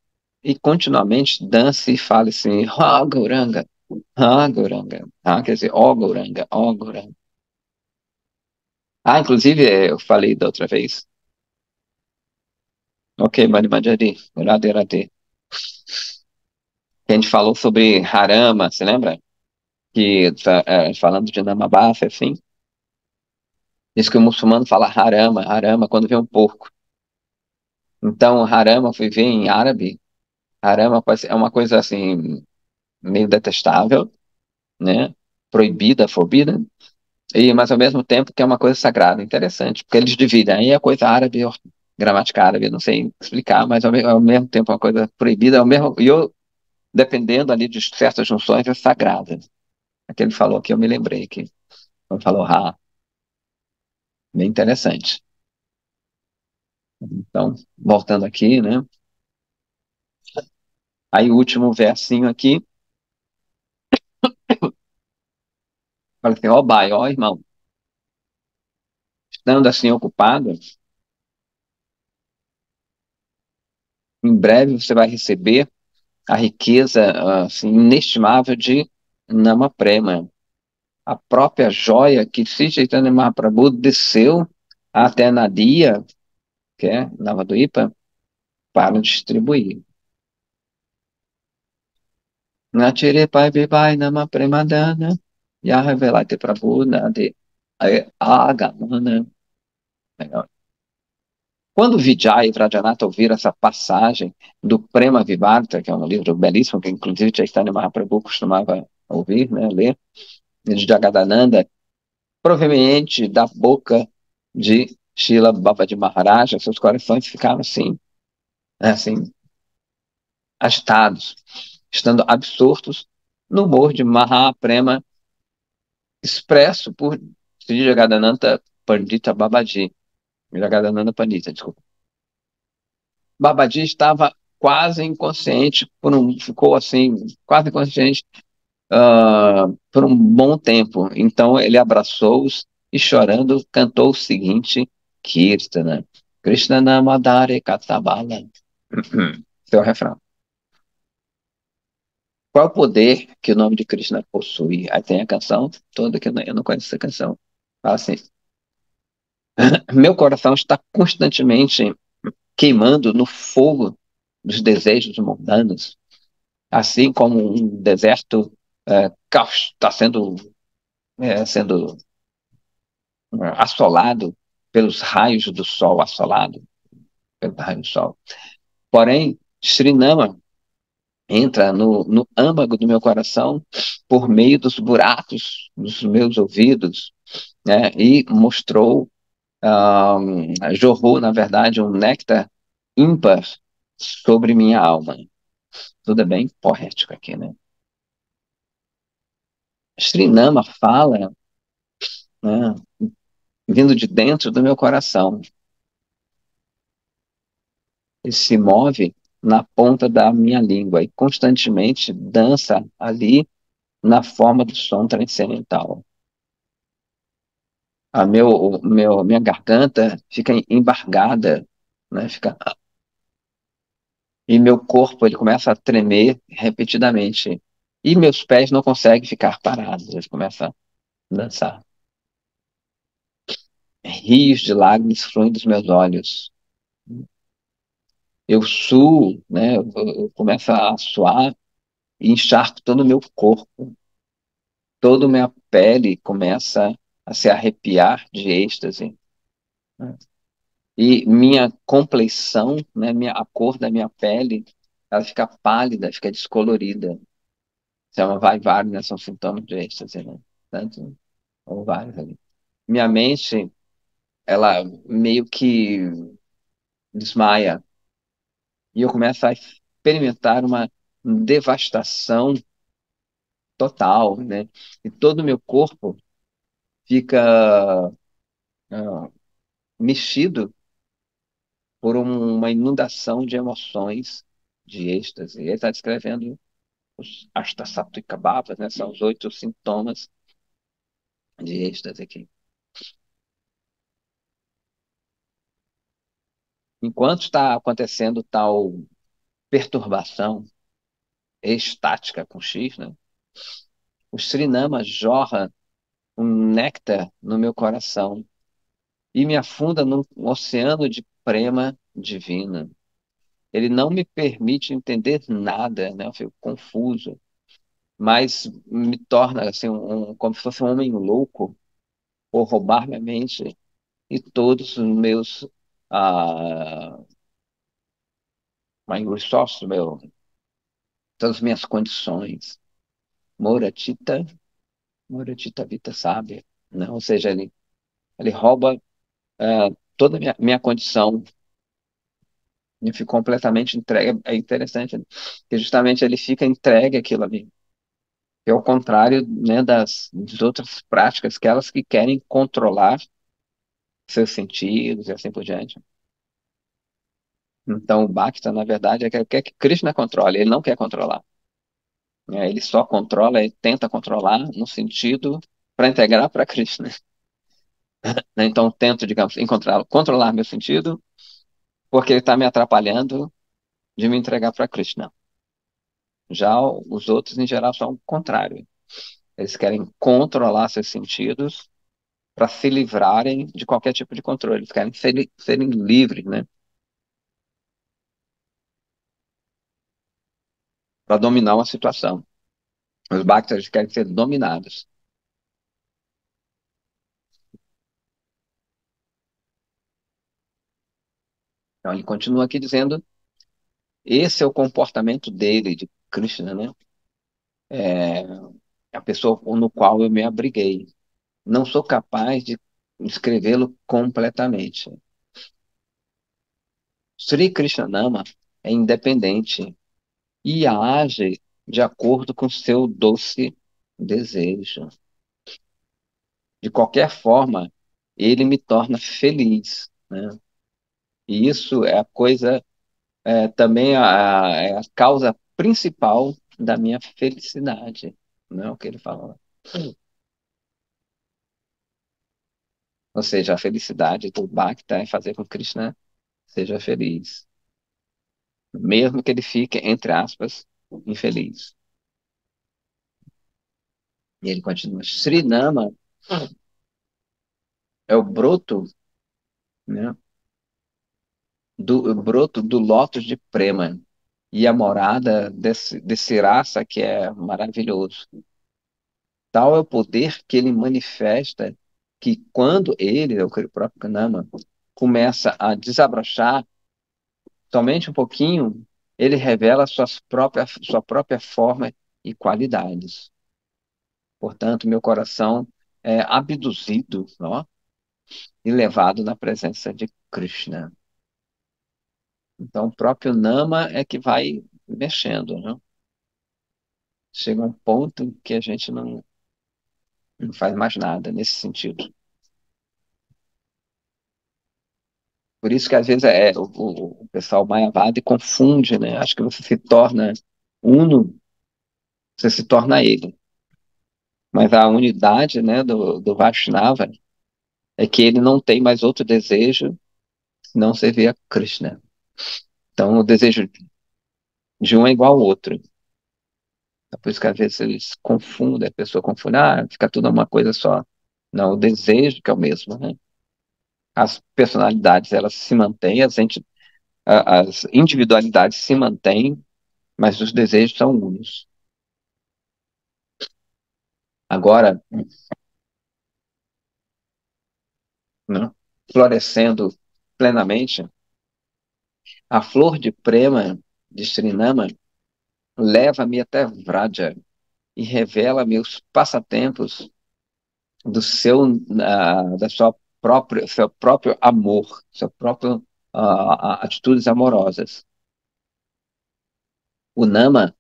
e continuamente dance e fale assim, Ha Gauranga, Ha Gauranga, quer dizer, Ó Gauranga, Ó Gauranga. Inclusive, eu falei da outra vez. Ok, Mani Manjari, Radhe Radhe. Que a gente falou sobre Harama, você lembra? Que falando de Namabasa, assim, diz que o muçulmano fala Harama, Harama, quando vê um porco. Então, Harama, fui ver em árabe, Harama é uma coisa assim, meio detestável, né? Proibida, fobida, mas ao mesmo tempo que é uma coisa sagrada, interessante, porque eles dividem, aí é coisa árabe, gramática árabe, não sei explicar, mas ao mesmo tempo é uma coisa proibida, dependendo ali de certas junções, é sagrada. Aquele falou aqui, eu me lembrei que quando falou bem interessante. Então, voltando aqui, né? Aí o último versinho aqui, fala assim, ó pai, ó irmão, estando assim ocupado, em breve você vai receber a riqueza assim, inestimável de Namaprema, a própria joia que Sri Chaitanya Mahaprabhu desceu até Nadia, que é Navadvipa, para distribuir. Natire Pai Vibai Nama Premadana, Yahavelate Prabhu Nade Agamana. Legal. Quando Vijay e Vrajanatha ouviram essa passagem do Prema Vivarta, que é um livro belíssimo, que inclusive Chaitanya Mahaprabhu costumava ouvir, né, ler, de Jagadananda, proveniente da boca de Srila Babaji Maharaj, seus corações ficaram assim, agitados, estando absortos no humor de Mahaprema expresso por Sri Jagadananda Pandita Babaji. Jagadananda Pandita, desculpa. Babaji estava quase inconsciente, ficou assim, quase inconsciente por um bom tempo. Então ele abraçou-os e chorando cantou o seguinte Kirtana. Krishna Namadare Katabala. Seu refrão. Qual é o poder que o nome de Krishna possui? Aí tem a canção toda que eu não conheço essa canção. Fala assim: meu coração está constantemente queimando no fogo dos desejos mundanos, assim como um deserto está sendo assolado pelos raios do sol, assolado pelo raio do sol. Porém, Srinama entra no âmago do meu coração por meio dos buracos dos meus ouvidos, né, e jorrou, na verdade, um néctar ímpar sobre minha alma. Tudo é bem poético aqui, né? Srinama fala, né, vindo de dentro do meu coração. Ele se move na ponta da minha língua e constantemente dança ali na forma do som transcendental. Minha garganta fica embargada, né? E meu corpo ele começa a tremer repetidamente. E meus pés não conseguem ficar parados, eles começam a dançar. Rios de lágrimas fluem dos meus olhos. Eu suo, né? Eu começo a suar e encharco todo o meu corpo. Toda a minha pele começa a se arrepiar de êxtase, né? E minha compleição, né, a cor da minha pele, ela fica pálida, fica descolorida. Chama Vaivari, né? São sintomas de êxtase, né? Tanto, ou vários ali. Minha mente, ela meio que desmaia. E eu começo a experimentar uma devastação total, né? E todo o meu corpo fica mexido por uma inundação de emoções de êxtase. Ele está descrevendo os Ashtasattva Bhavas, né? São os 8 sintomas de êxtase aqui. Enquanto está acontecendo tal perturbação estática com X, né? O Srinama jorra um néctar no meu coração e me afunda num oceano de prema divina. Ele não me permite entender nada, né? Eu fico confuso, mas me torna assim como se fosse um homem louco por roubar minha mente e todos os meus ah, my resources, todas as minhas condições. Moratita, Moratita Vita sabe, né? Ou seja, ele rouba toda a minha condição e fica completamente entregue. É interessante, né? Que justamente ele fica entregue àquilo ali. É o contrário, né, das outras práticas, que elas que querem controlar seus sentidos e assim por diante. Então, o Bhakta, na verdade, quer que Krishna controle, ele não quer controlar. Ele só controla, ele tenta controlar no sentido para integrar para Krishna. Né? Então, eu tento, digamos, controlar meu sentido, porque ele está me atrapalhando de me entregar para Krishna. Já os outros, em geral, são o contrário. Eles querem controlar seus sentidos para se livrarem de qualquer tipo de controle. Eles querem serem livres, né? Para dominar uma situação. Os Bhaktras querem ser dominados. Então ele continua aqui dizendo, esse é o comportamento dele, de Krishna, né? É a pessoa no qual eu me abriguei. Não sou capaz de descrevê-lo completamente. Sri Krishnanama é independente e age de acordo com seu doce desejo. De qualquer forma, ele me torna feliz, né? E isso é a coisa, também é a causa principal da minha felicidade, não é o que ele fala. Ou seja, a felicidade do Bhakta é fazer com que Krishna seja feliz, mesmo que ele fique, entre aspas, infeliz. E ele continua, Sri Nama é o broto, né, do broto do lótus de Prema e a morada desse raça que é maravilhoso. Tal é o poder que ele manifesta que quando ele, o próprio Kanama, começa a desabrochar somente um pouquinho, ele revela sua própria forma e qualidades. Portanto, meu coração é abduzido, ó, e levado na presença de Krishna. Então, o próprio Nama é que vai mexendo, né? Chega um ponto em que a gente não faz mais nada nesse sentido. Por isso que às vezes o pessoal Mayavadi confunde, né? Acho que você se torna uno, você se torna ele. Mas a unidade, né, do Vaishnava é que ele não tem mais outro desejo senão servir a Krishna. Então o desejo de um é igual ao outro. É por isso que às vezes eles confundem, a pessoa confunde, fica tudo uma coisa só. Não, o desejo que é o mesmo, né? As personalidades, elas se mantêm, as individualidades se mantêm, mas os desejos são únicos. Agora, né, florescendo plenamente, a flor de prema de Srinama leva-me até Vraja e revela-me os passatempos da sua seu próprio amor, seu próprio atitudes amorosas. O Nama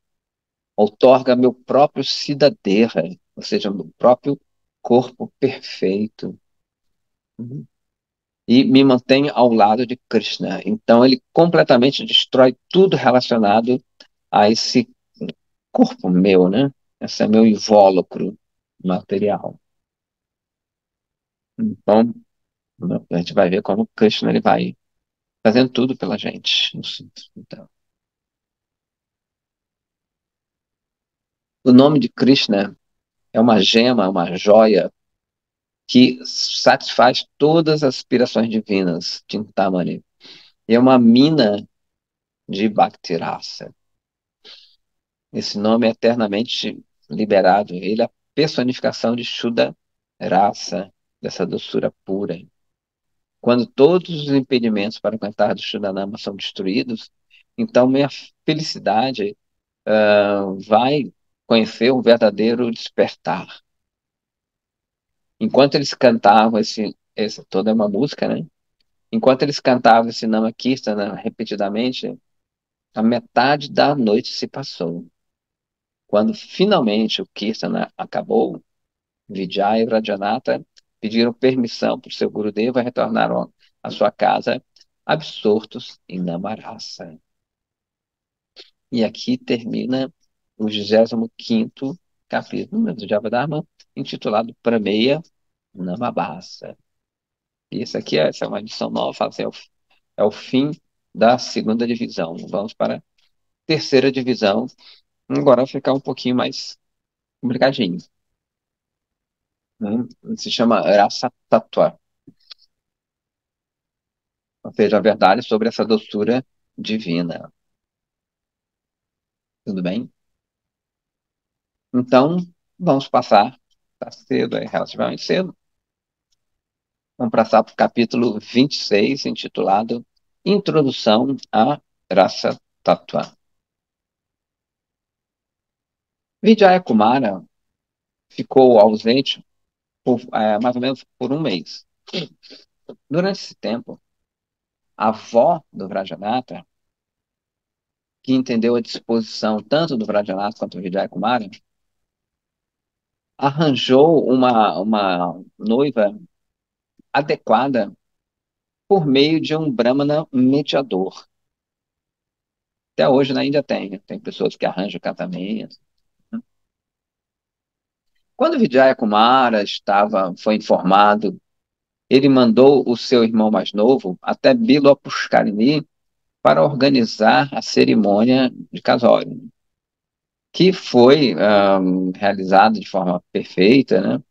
outorga meu próprio Siddhadeha, ou seja, meu próprio corpo perfeito. Uhum. E me mantém ao lado de Krishna. Então ele completamente destrói tudo relacionado a esse corpo meu, né? Esse é meu invólucro material. Então, a gente vai ver como Krishna ele vai fazendo tudo pela gente. Então, o nome de Krishna é uma gema, uma joia que satisfaz todas as aspirações divinas, Chintamani. É uma mina de Bhakti-rasa. Esse nome é eternamente liberado. Ele é a personificação de Shuddha Rasa, dessa doçura pura. Quando todos os impedimentos para o cantar do Shuddhanama são destruídos, então minha felicidade vai conhecer um verdadeiro despertar. Enquanto eles cantavam toda é uma música, né? Enquanto eles cantavam esse Nama Kirtana repetidamente, a metade da noite se passou. Quando finalmente o Kirtana acabou, Vijay e Rajanata pediram permissão para o seu Gurudeva e retornaram à sua casa, absortos em Namarasa. E aqui termina o 25º capítulo do Javadharma, intitulado Prameya Namabasa. E essa é uma edição nova, fala assim, é o fim da segunda divisão. Vamos para a terceira divisão. Agora vai ficar um pouquinho mais complicadinho. né? Se chama Rasa Tattva, ou seja, a verdade sobre essa doçura divina. Tudo bem? Então, vamos passar, está cedo, é relativamente cedo, vamos passar para o capítulo 26, intitulado Introdução à Rasa Tattva. Vijaya Kumara ficou ausente por, mais ou menos por um mês. Durante esse tempo, a avó do Vrajanata, que entendeu a disposição tanto do Vrajanata quanto do Vijaya Kumara, arranjou uma noiva adequada por meio de um Brahmana mediador. Até hoje na Índia tem pessoas que arranjam casamento. Quando Vijaya Kumara foi informado, ele mandou o seu irmão mais novo até Bilo Pushkarini para organizar a cerimônia de casório, que foi realizada de forma perfeita, né?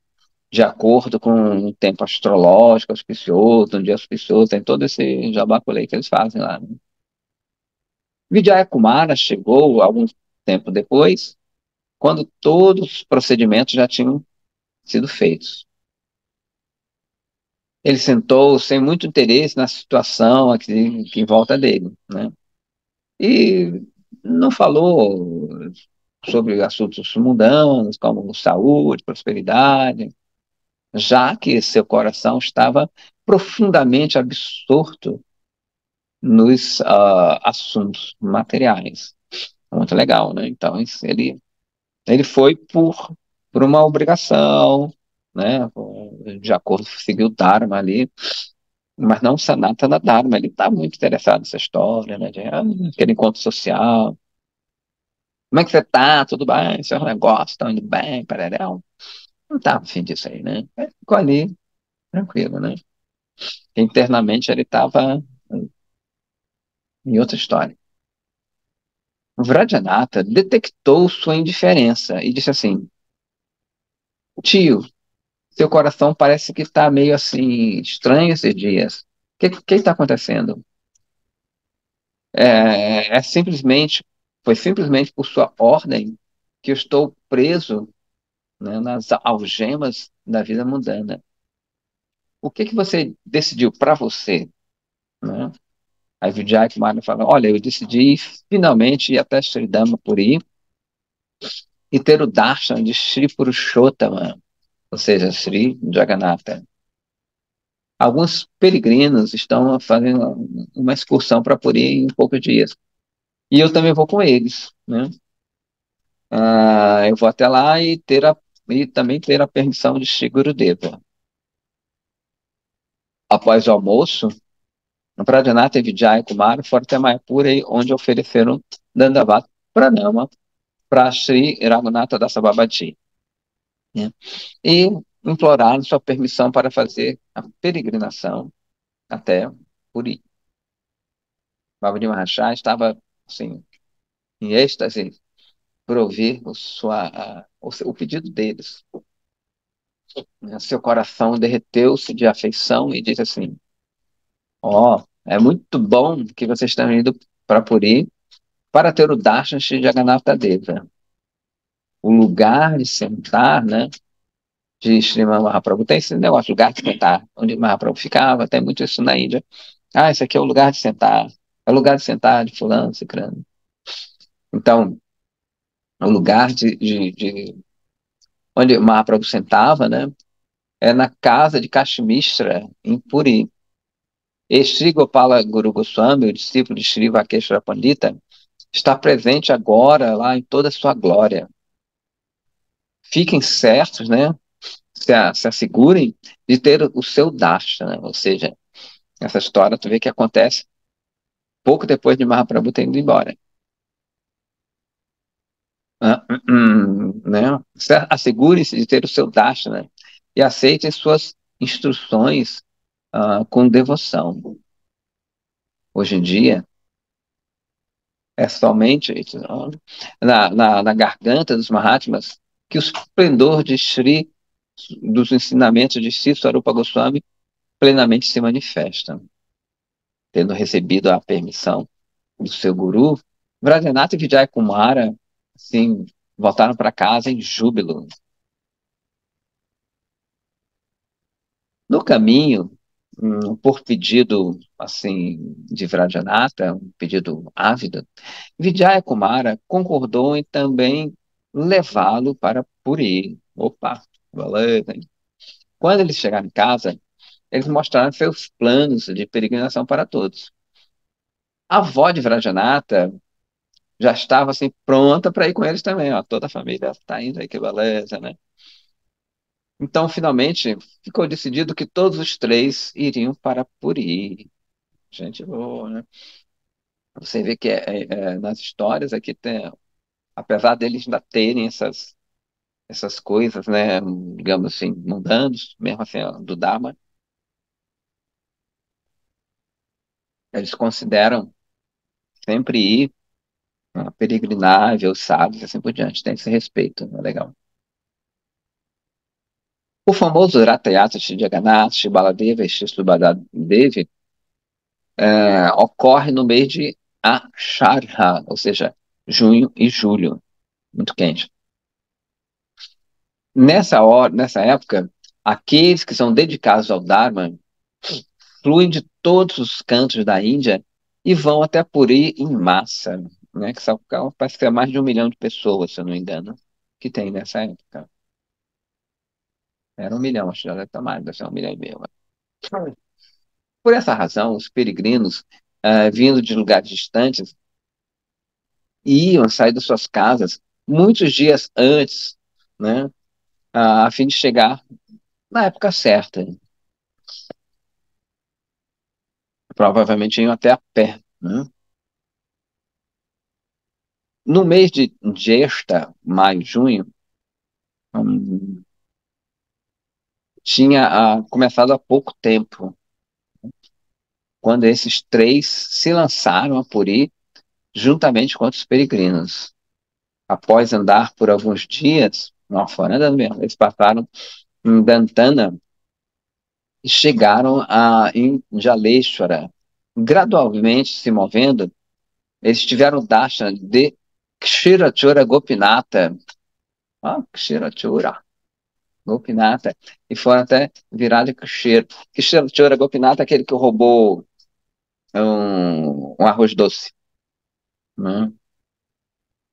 De acordo com o tempo astrológico auspicioso, um dia auspicioso, tem todo esse jabaculê que eles fazem lá, né? Vijaya Kumara chegou algum tempo depois, quando todos os procedimentos já tinham sido feitos. Ele sentou sem muito interesse na situação aqui em volta dele, né? E não falou sobre assuntos mundanos, como saúde, prosperidade, já que seu coração estava profundamente absorto nos assuntos materiais. Muito legal, né? Então, ele foi por uma obrigação, né? De acordo com seguir o Dharma ali, mas não Sanatana Dharma. Ele está muito interessado nessa história, né? Aquele encontro social. Como é que você tá? Tudo bem? Seus negócios estão indo bem? Pararel? Não tá afim disso aí, né? Ele ficou ali, tranquilo, né? Internamente ele estava em outra história. Vrajanata detectou sua indiferença e disse assim: Tio, seu coração parece que está meio assim estranho esses dias. O que está acontecendo? É simplesmente, foi simplesmente por sua ordem que eu estou preso, né, nas algemas da vida mundana. O que você decidiu para você, né? Aí o Jack Martin fala: Olha, eu decidi finalmente ir até Sri Dhampuri e ter o darshan de Sri Purushottama, ou seja, Sri Jagannatha. Alguns peregrinos estão fazendo uma excursão para Puri em poucos dias. E eu também vou com eles, né? Eu vou até lá e também ter a permissão de Shri Gurudeva. Após o almoço, Pradhanatha e Vijaya Kumara foram até Mayapura, onde ofereceram Dandavat Pranama para Shri Raghunatha Dasa Babaji, né? E imploraram sua permissão para fazer a peregrinação até Puri. Babaji Maharaj estava assim, em êxtase por ouvir o pedido deles. Seu coração derreteu-se de afeição e disse assim: Ó, é muito bom que vocês estão indo para Puri para ter o darshan de Jagannatha Deva. O lugar de sentar, né, de Srimad Mahaprabhu. Tem esse negócio, lugar de sentar, onde Mahaprabhu ficava, tem muito isso na Índia. Esse aqui é o lugar de sentar. É o lugar de sentar de fulano, cicrano. Então, o lugar onde Mahaprabhu sentava, né, é na casa de Kashmishra, em Puri. E Sri Gopala Guru Goswami, o discípulo de Sri Vakeshwara Pandita, está presente agora lá em toda a sua glória. Fiquem certos, né? Se assegurem de ter o seu darshan, né? Ou seja, essa história tu vê que acontece pouco depois de Mahaprabhu ter ido embora. Né? Assegure-se de ter o seu darshan, né? E aceitem suas instruções com devoção. Hoje em dia, é somente na garganta dos Mahatmas que o esplendor de Sri dos ensinamentos de Sri Swarupa Goswami plenamente se manifesta. Tendo recebido a permissão do seu guru, Vajradhanath e Vijayakumara, assim, voltaram para casa em júbilo. No caminho, por pedido assim de Vajradhanatha, um pedido ávido, Vijayakumara concordou em também levá-lo para Puri. Opa, beleza, hein? Quando eles chegaram em casa, eles mostraram seus planos de peregrinação para todos. A avó de Vajradhanatha já estava assim pronta para ir com eles também, ó. Toda a família está indo aí, que beleza, né? Então, finalmente, ficou decidido que todos os três iriam para Puri. Gente boa, né? Você vê que nas histórias aqui tem, apesar deles ainda terem essas coisas, né, digamos assim, mundanos, mesmo assim, ó, do Dharma, eles consideram sempre ir peregrinar, ver os sábios e assim por diante. Tem esse respeito, é legal. O famoso Ratha Yatra Shri Jagannath, Shri Baladeva e Shri Subhadra Devi ocorre no mês de Asharha, ou seja, junho e julho, muito quente. Nessa época, aqueles que são dedicados ao Dharma fluem de todos os cantos da Índia e vão até Puri em massa, né? Que são, parece que é mais de 1 milhão de pessoas, se eu não me engano, que tem nessa época. Era 1 milhão, acho que já deve estar mais, deve ser 1,5 milhão. Por essa razão, os peregrinos, vindo de lugares distantes, iam sair das suas casas muitos dias antes, né? A fim de chegar na época certa. Provavelmente iam até a pé, né? No mês de Jesta, maio, junho, hum, tinha começado há pouco tempo, quando esses três se lançaram a Puri juntamente com outros peregrinos. Após andar por alguns dias, não foram andando mesmo, eles passaram em Dantana e chegaram em Jaleshwara. Gradualmente se movendo, eles tiveram o darshan de Kshirachura Gopinatha. Ah, Kshirachura Gopinatha. E foram até virar de Kshira. Kshirachura Gopinatha é aquele que roubou um arroz doce. Né?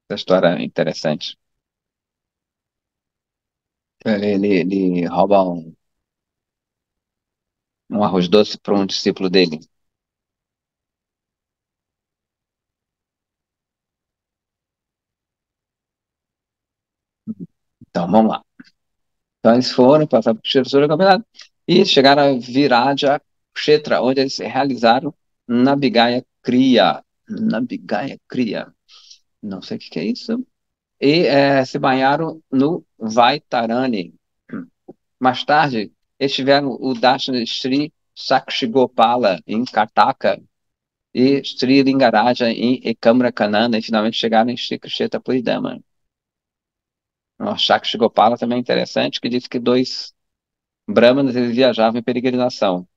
Essa história é interessante. Ele rouba um arroz doce para um discípulo dele. Então, vamos lá. Então, eles foram passar por Kshirachura Gopinatha e chegaram a Viraja Kshetra, onde eles realizaram Nabigaya Kriya. Nabigaya Kriya. Não sei o que é isso. E se banharam no Vaitarani. Mais tarde, eles tiveram o Darshana de Sri Sakshigopala em Kartaka e Sri Lingaraja em Ekamra Kanana e finalmente chegaram em Sri Kshetra Puridama. O Sakshigopala também é interessante, que diz que dois brahmanas eles viajavam em peregrinação,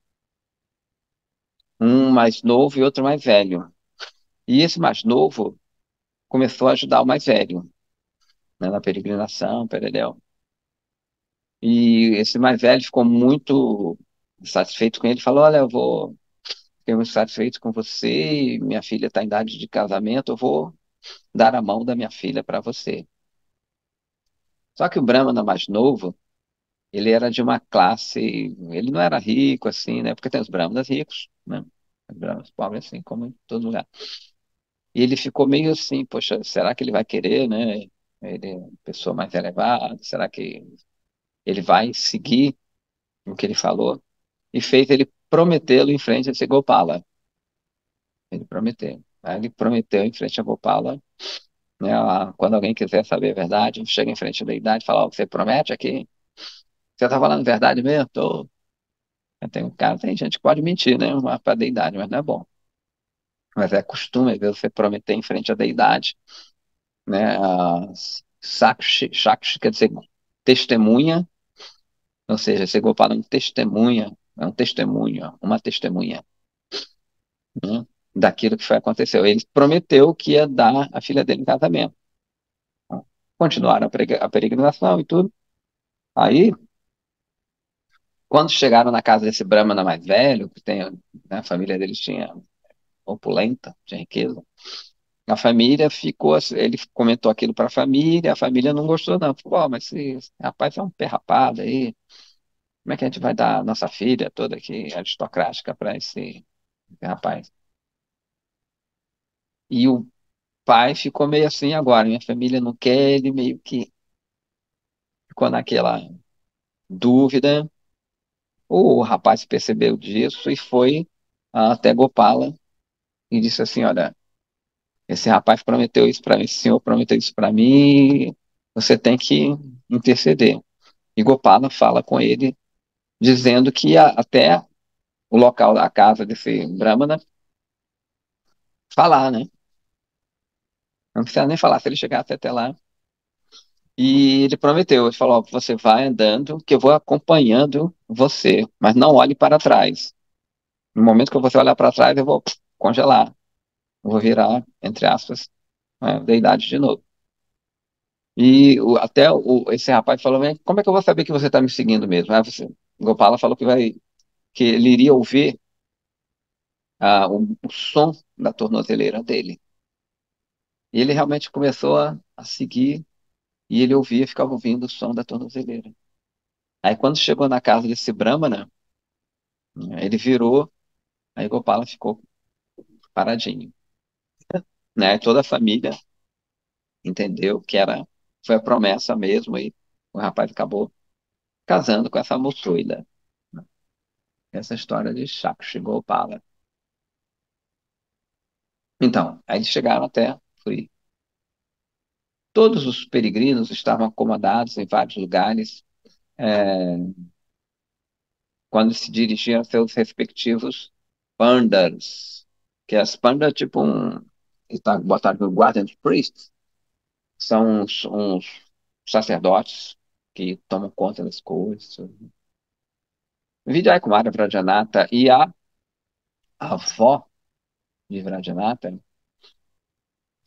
um mais novo e outro mais velho. E esse mais novo começou a ajudar o mais velho, né, na peregrinação, peredel. E esse mais velho ficou muito satisfeito com ele, falou: Olha, fiquei muito satisfeito com você, minha filha está em idade de casamento, eu vou dar a mão da minha filha para você. Só que o Brahmana mais novo, ele era de uma classe, ele não era rico assim, né? Porque tem os Brahmanas ricos, né? Os Brahmanas pobres assim, como em todo lugar. E ele ficou meio assim, poxa, será que ele vai querer, né? Ele é uma pessoa mais elevada, será que ele vai seguir o que ele falou? E fez ele prometê-lo em frente a esse Gopala. Ele prometeu. Aí ele prometeu em frente a Gopala, né? Quando alguém quiser saber a verdade, chega em frente à deidade e fala: Ó, você promete aqui? Você está falando a verdade mesmo? Tô. Tem gente que pode mentir, né? Para a deidade, mas não é bom. Mas é costume, às vezes, você prometer em frente à deidade, né? Sakshi quer dizer testemunha, Ou seja, esse Gopala é um testemunha, uma testemunha, né, daquilo que foi aconteceu. Ele prometeu que ia dar a filha dele em casamento. Continuaram a peregrinação e tudo. Aí, quando chegaram na casa desse Brahmana mais velho, que tem, né, a família deles tinha opulenta, tinha riqueza, a família ficou, ele comentou aquilo para a família não gostou não. Falou, "Ó, mas esse rapaz é um pé rapado aí, como é que a gente vai dar a nossa filha toda aqui aristocrática para esse rapaz?" E o pai ficou meio assim agora, minha família não quer, ele meio que ficou naquela dúvida. O rapaz percebeu disso e foi até Gopala e disse assim, olha, esse rapaz prometeu isso para mim, esse senhor prometeu isso para mim, você tem que interceder. E Gopala fala com ele, dizendo que até o local da casa desse Brahmana falar, né? Não precisa nem falar, se ele chegasse até lá. E ele prometeu, ele falou, ó, você vai andando, que eu vou acompanhando você, mas não olhe para trás. No momento que você olhar para trás, eu vou congelar, eu vou virar, entre aspas, deidade de novo. E até esse rapaz falou, "Mas como é que eu vou saber que você está me seguindo mesmo?" Aí Gopala falou que ele iria ouvir o som da tornozeleira dele. E ele realmente começou a seguir, e ele ouvia, ficava ouvindo o som da tornozeleira. Aí quando chegou na casa desse Brahmana, né, ele virou, aí Gopala ficou paradinho, né? Toda a família entendeu que foi a promessa mesmo, e o rapaz acabou casando com essa moçoida. Essa história de Shakshi Gopala. Então, aí eles chegaram até Fui. Todos os peregrinos estavam acomodados em vários lugares, é, quando se dirigiam a seus respectivos pandas, que as pandas, tipo está botado no Guardian Priests, são uns sacerdotes que tomam conta das coisas. Vijay Kumara Vrajanatha e a avó de Vrajanatha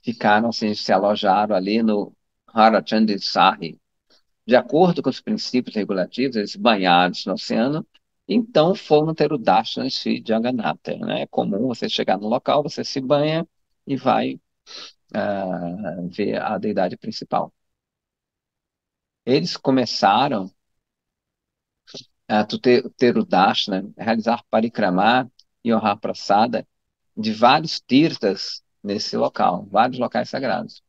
ficaram, assim, se alojaram ali no Harachandisari. De acordo com os princípios regulativos, eles banhados no oceano, então foram ter o Darshana de Jagannatha, né? É comum você chegar no local, você se banha e vai ver a deidade principal. Eles começaram a ter o Darshana, realizar parikrama e honrar prasada de vários tirtas nesse local, vários locais sagrados.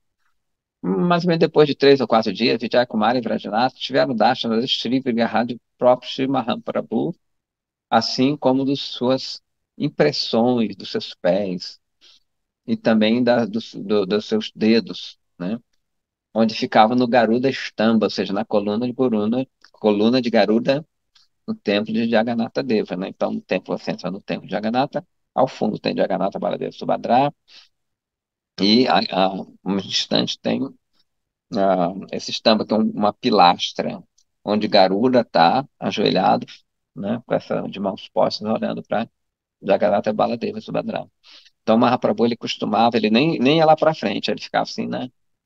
Mais ou menos depois de 3 ou 4 dias, Vijayakumara e Vrajanath tiveram Darshana de Shri Vigrahadi próprio Shri Mahaprabhu, assim como das suas impressões, dos seus pés e também dos seus dedos, né? Onde ficava no Garuda Stamba, ou seja, na coluna de Garuda, no templo de Jagannatha Deva, né? Então, no templo, você entra no templo de Jagannatha, ao fundo tem Jagannatha Baladeva Subhadra, e um distante tem esse Stamba, que é uma pilastra, onde Garuda está ajoelhado, né? Com essa de mãos postas, olhando para Jagannatha Baladeva Subhadra. Então, o Mahaprabhu, ele costumava, ele nem ia lá para frente, ele ficava assim,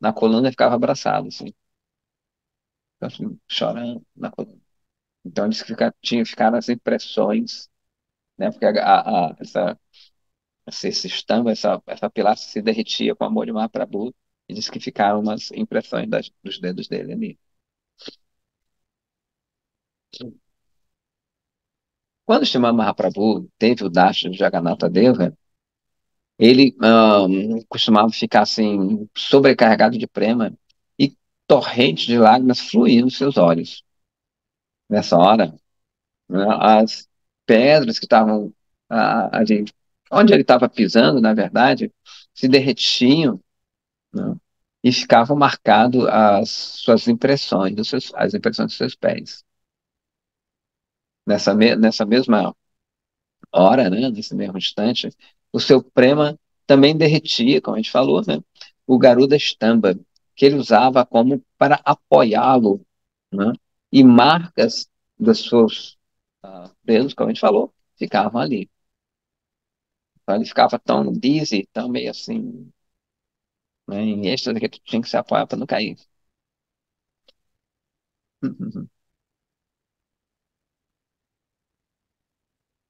na coluna e ficava abraçado, assim, ficava assim, chorando na coluna. Então, eles ficaram as impressões, né, porque esse estambo, essa pilastra se derretia com o amor de Mahaprabhu, e disse que ficaram umas impressões dos dedos dele ali. Quando o Srimad Mahaprabhu teve o Darshan de Jagannatha Deva, ele costumava ficar assim, sobrecarregado de prema e torrentes de lágrimas fluíam dos seus olhos. Nessa hora, né, as pedras que estavam ali, onde ele estava pisando, na verdade, se derretiam, né, e ficavam marcadas as suas impressões, as impressões dos seus pés. Nessa mesma hora, né, nesse mesmo instante, o seu prema também derretia, como a gente falou, né, o Garuda Stamba, que ele usava como para apoiá-lo, né, e marcas dos seus presos, como a gente falou, ficavam ali. Então ele ficava tão dizzy, tão meio assim, né, em êxtase, que tu tinha que se apoiar para não cair.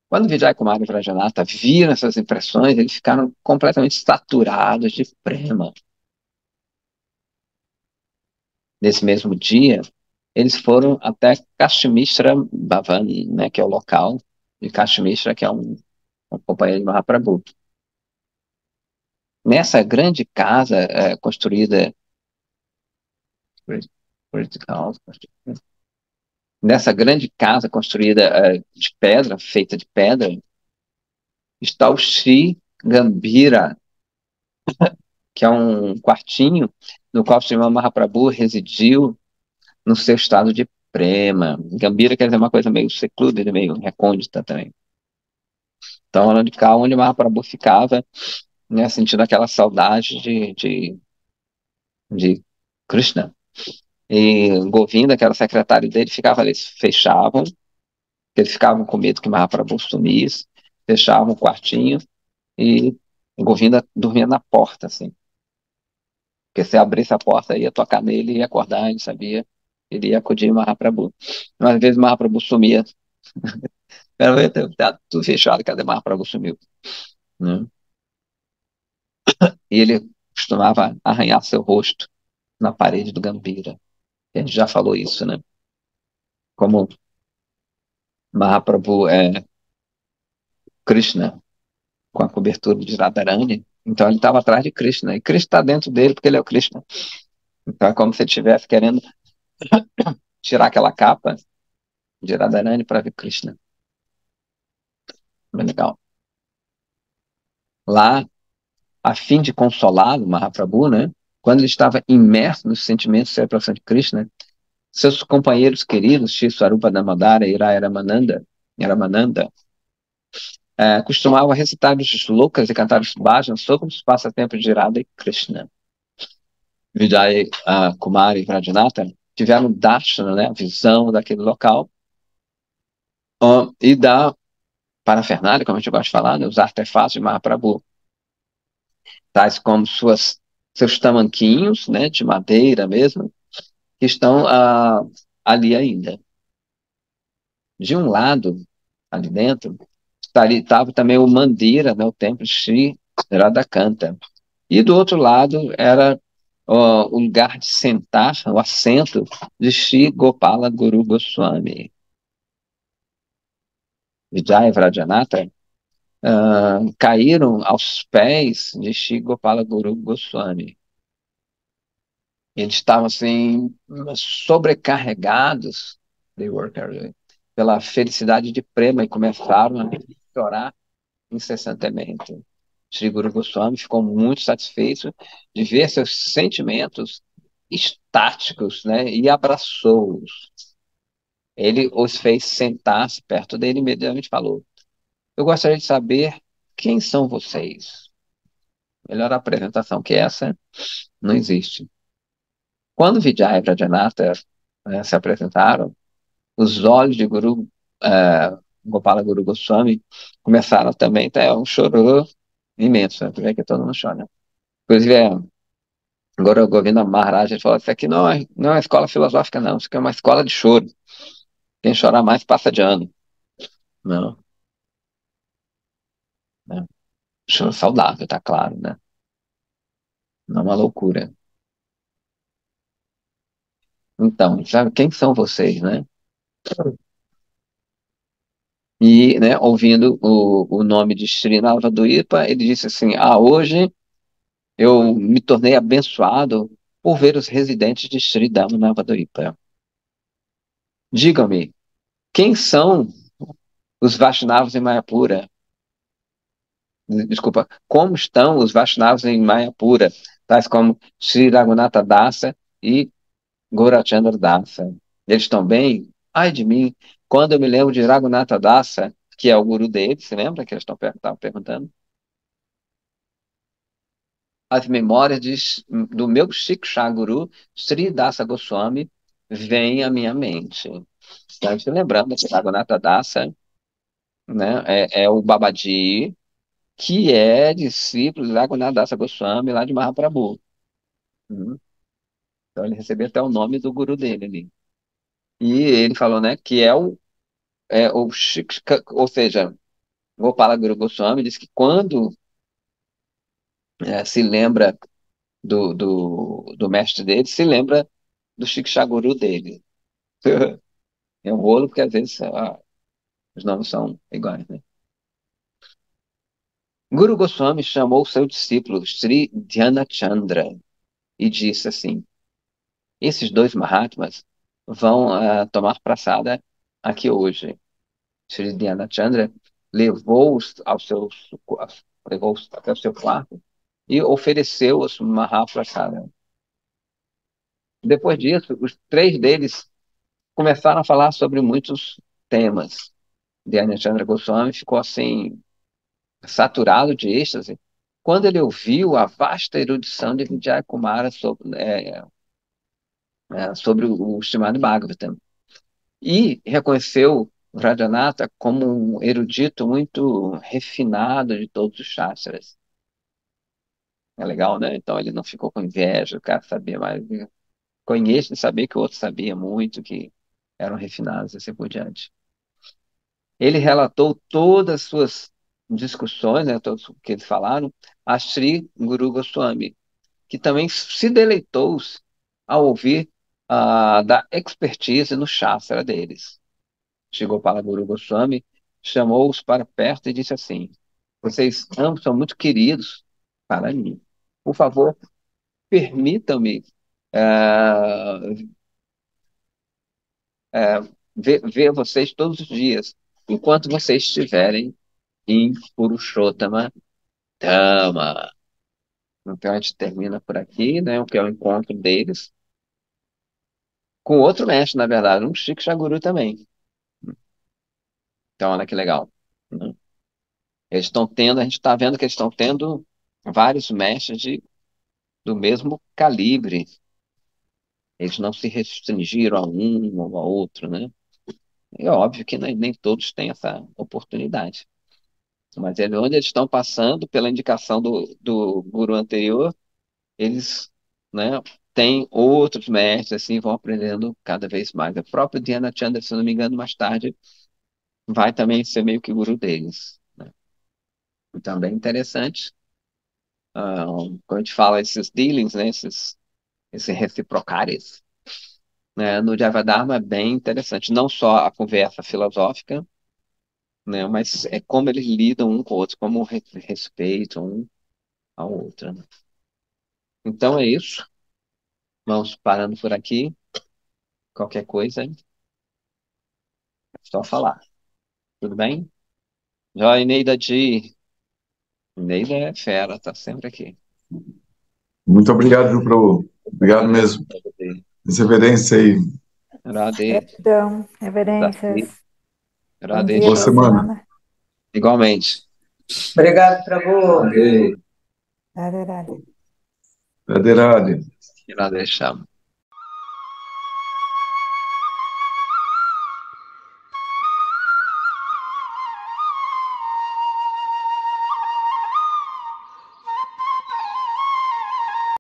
Quando Vijay Kumar e Vrajanatha viram essas impressões, eles ficaram completamente saturados de prema. Nesse mesmo dia, eles foram até Kashmishra Bhavan, né, que é o local de Kashmishra, que é um companheiro de Mahaprabhu. Nessa grande casa construída, nessa grande casa construída de pedra, feita de pedra, está o Sri Gambira, que é um quartinho no qual o Srimad Mahaprabhu residiu no seu estado de prema. Gambira quer dizer uma coisa meio secluded, meio recôndita também. Então, era de cá onde Mahaprabhu ficava, né, sentindo aquela saudade de Krishna. E Govinda, que era o secretário dele, ficava ali, fechavam, eles ficavam com medo que Mahaprabhu sumisse, fechavam o quartinho e Govinda dormia na porta, assim. Porque se abrisse a porta, ia tocar nele, ia acordar, ele sabia, ele ia acudir Mahaprabhu. Mas às vezes Mahaprabhu sumia. Tá tudo fechado, cadê Mahaprabhu sumiu? Né? E ele costumava arranhar seu rosto na parede do Gambira. A gente já falou isso, né? Como Mahaprabhu é Krishna, com a cobertura de Radharani, então ele estava atrás de Krishna. E Krishna está dentro dele porque ele é o Krishna. Então é como se ele estivesse querendo tirar aquela capa de Radharani para ver Krishna. Bem legal. Lá, a fim de consolá-lo, Mahaprabhu, né? Quando ele estava imerso nos sentimentos de celebração de Krishna, seus companheiros queridos, Shri Swarupa Damodara e Ramananda, costumavam recitar os shlokas e cantar os bhajans sobre os passatempos de Radha e Krishna. Vijay Kumar e Vradhanatha tiveram darshana, né, a visão daquele local, e da parafernália, como a gente gosta de falar, né, os artefatos de Mahaprabhu, tais como seus tamanquinhos, né, de madeira mesmo, que estão ali ainda. De um lado, ali dentro, estava também o Mandira, né, o templo de Sri Radhakanta. E do outro lado era o lugar de sentar, o assento de Sri Gopala Guru Goswami. Vijaya Vrajanatha caíram aos pés de Sri Gopala Guru Goswami. Eles estavam assim sobrecarregados pela felicidade de Prema e começaram a chorar incessantemente. Sri Guru Goswami ficou muito satisfeito de ver seus sentimentos estáticos, né, e abraçou-os. Ele os fez sentar-se perto dele e imediatamente falou: Eu gostaria de saber quem são vocês. Melhor apresentação que essa não existe. Quando Vijaya e Vradhanatha se apresentaram, os olhos de Gopala Guru Goswami começaram também, até um choro imenso, né? Tu vê que todo mundo chora. Inclusive, agora o Govinda Maharaj ele falou: Isso aqui não é uma escola filosófica, não. Isso aqui é uma escola de choro. Quem chorar mais passa de ano. Não, né? Choro saudável, tá claro, né? Não é uma loucura. Então, sabe quem são vocês, né? E, né, ouvindo o nome de Sri Navadvipa, ele disse assim: hoje eu me tornei abençoado por ver os residentes de Sri Navadvipa. Digam-me, quem são os Vaishnavas em Mayapura? Desculpa, como estão os Vaishnavas em Mayapura, tais como Sri Raghunatha Dasa e Gaurachandra Dasa? Eles estão bem? Ai de mim, quando eu me lembro de Raghunatha Dasa, que é o guru deles, se lembra que eles estavam perguntando? As memórias do meu Shiksha Guru, Sri Dasa Goswami, vêm à minha mente. Estamos se lembrando que Raghunatha Dasa, né, é o Babaji, que é discípulo de Raghunath Dasa Goswami, lá de Mahaprabhu. Uhum. Então ele recebeu até o nome do guru dele ali. E ele falou, né, que é o ou seja, Gopala Guru Goswami disse que quando se lembra do mestre dele, se lembra do Shiksha Guru dele. É um rolo, porque às vezes os nomes são iguais, né? Guru Goswami chamou seu discípulo Sri Dhyanachandra e disse assim: esses dois Mahatmas vão tomar praçada aqui hoje. Sri Dhyanachandra levou-os levou-os até o seu quarto e ofereceu-os Mahaprasada. Depois disso, os três deles começaram a falar sobre muitos temas. Dhyanachandra Goswami ficou assim, saturado de êxtase, quando ele ouviu a vasta erudição de Vijay Kumara sobre o Srimad Bhagavatam. E reconheceu Radhanatha como um erudito muito refinado de todos os shastras. É legal, né? Então ele não ficou com inveja, o cara sabia mais. Conheço de saber que o outro sabia muito, que eram refinados e assim por diante. Ele relatou todas as suas discussões, né, todos o que eles falaram, a Sri Guru Goswami, que também se deleitou ao ouvir da expertise no Shastra deles. Chegou para Guru Goswami, chamou-os para perto e disse assim: vocês ambos são muito queridos para mim. Por favor, permitam-me ah, ver vocês todos os dias, enquanto vocês estiverem em Purushottama Dhamma. Então a gente termina por aqui, né? O que é o encontro deles com outro mestre, na verdade, um Shiksha Guru também. Então, olha que legal, né? Eles estão tendo, a gente está vendo que eles estão tendo vários mestres do mesmo calibre. Eles não se restringiram a um ou a outro, né? É óbvio que nem todos têm essa oportunidade. Mas onde eles estão passando, pela indicação do guru anterior, eles, né, têm outros mestres, assim, vão aprendendo cada vez mais. O próprio Dhyana Chandra, se não me engano, mais tarde, vai também ser meio que guru deles, né? Então, bem interessante. Quando a gente fala esses dealings, né, esses reciprocares, né, no Javadharma é bem interessante. Não só a conversa filosófica, né, mas é como eles lidam um com o outro, como respeitam um ao outro, né? Então é isso. Vamos parando por aqui. Qualquer coisa, é só falar. Tudo bem? Joia, Neida de. Neida é fera, tá sempre aqui.
Muito obrigado, viu, Prabhu? Obrigado mesmo. Essa reverência aí.
Radhe,
Gratidão, reverências. Bom
Radhe,
dia,
Boa
boa
semana.
semana.
igualmente.
Obrigado, Prabhu.
Radhe,
Radhe, Radhe.
Radhe, Radhe.
Radhe Shyam.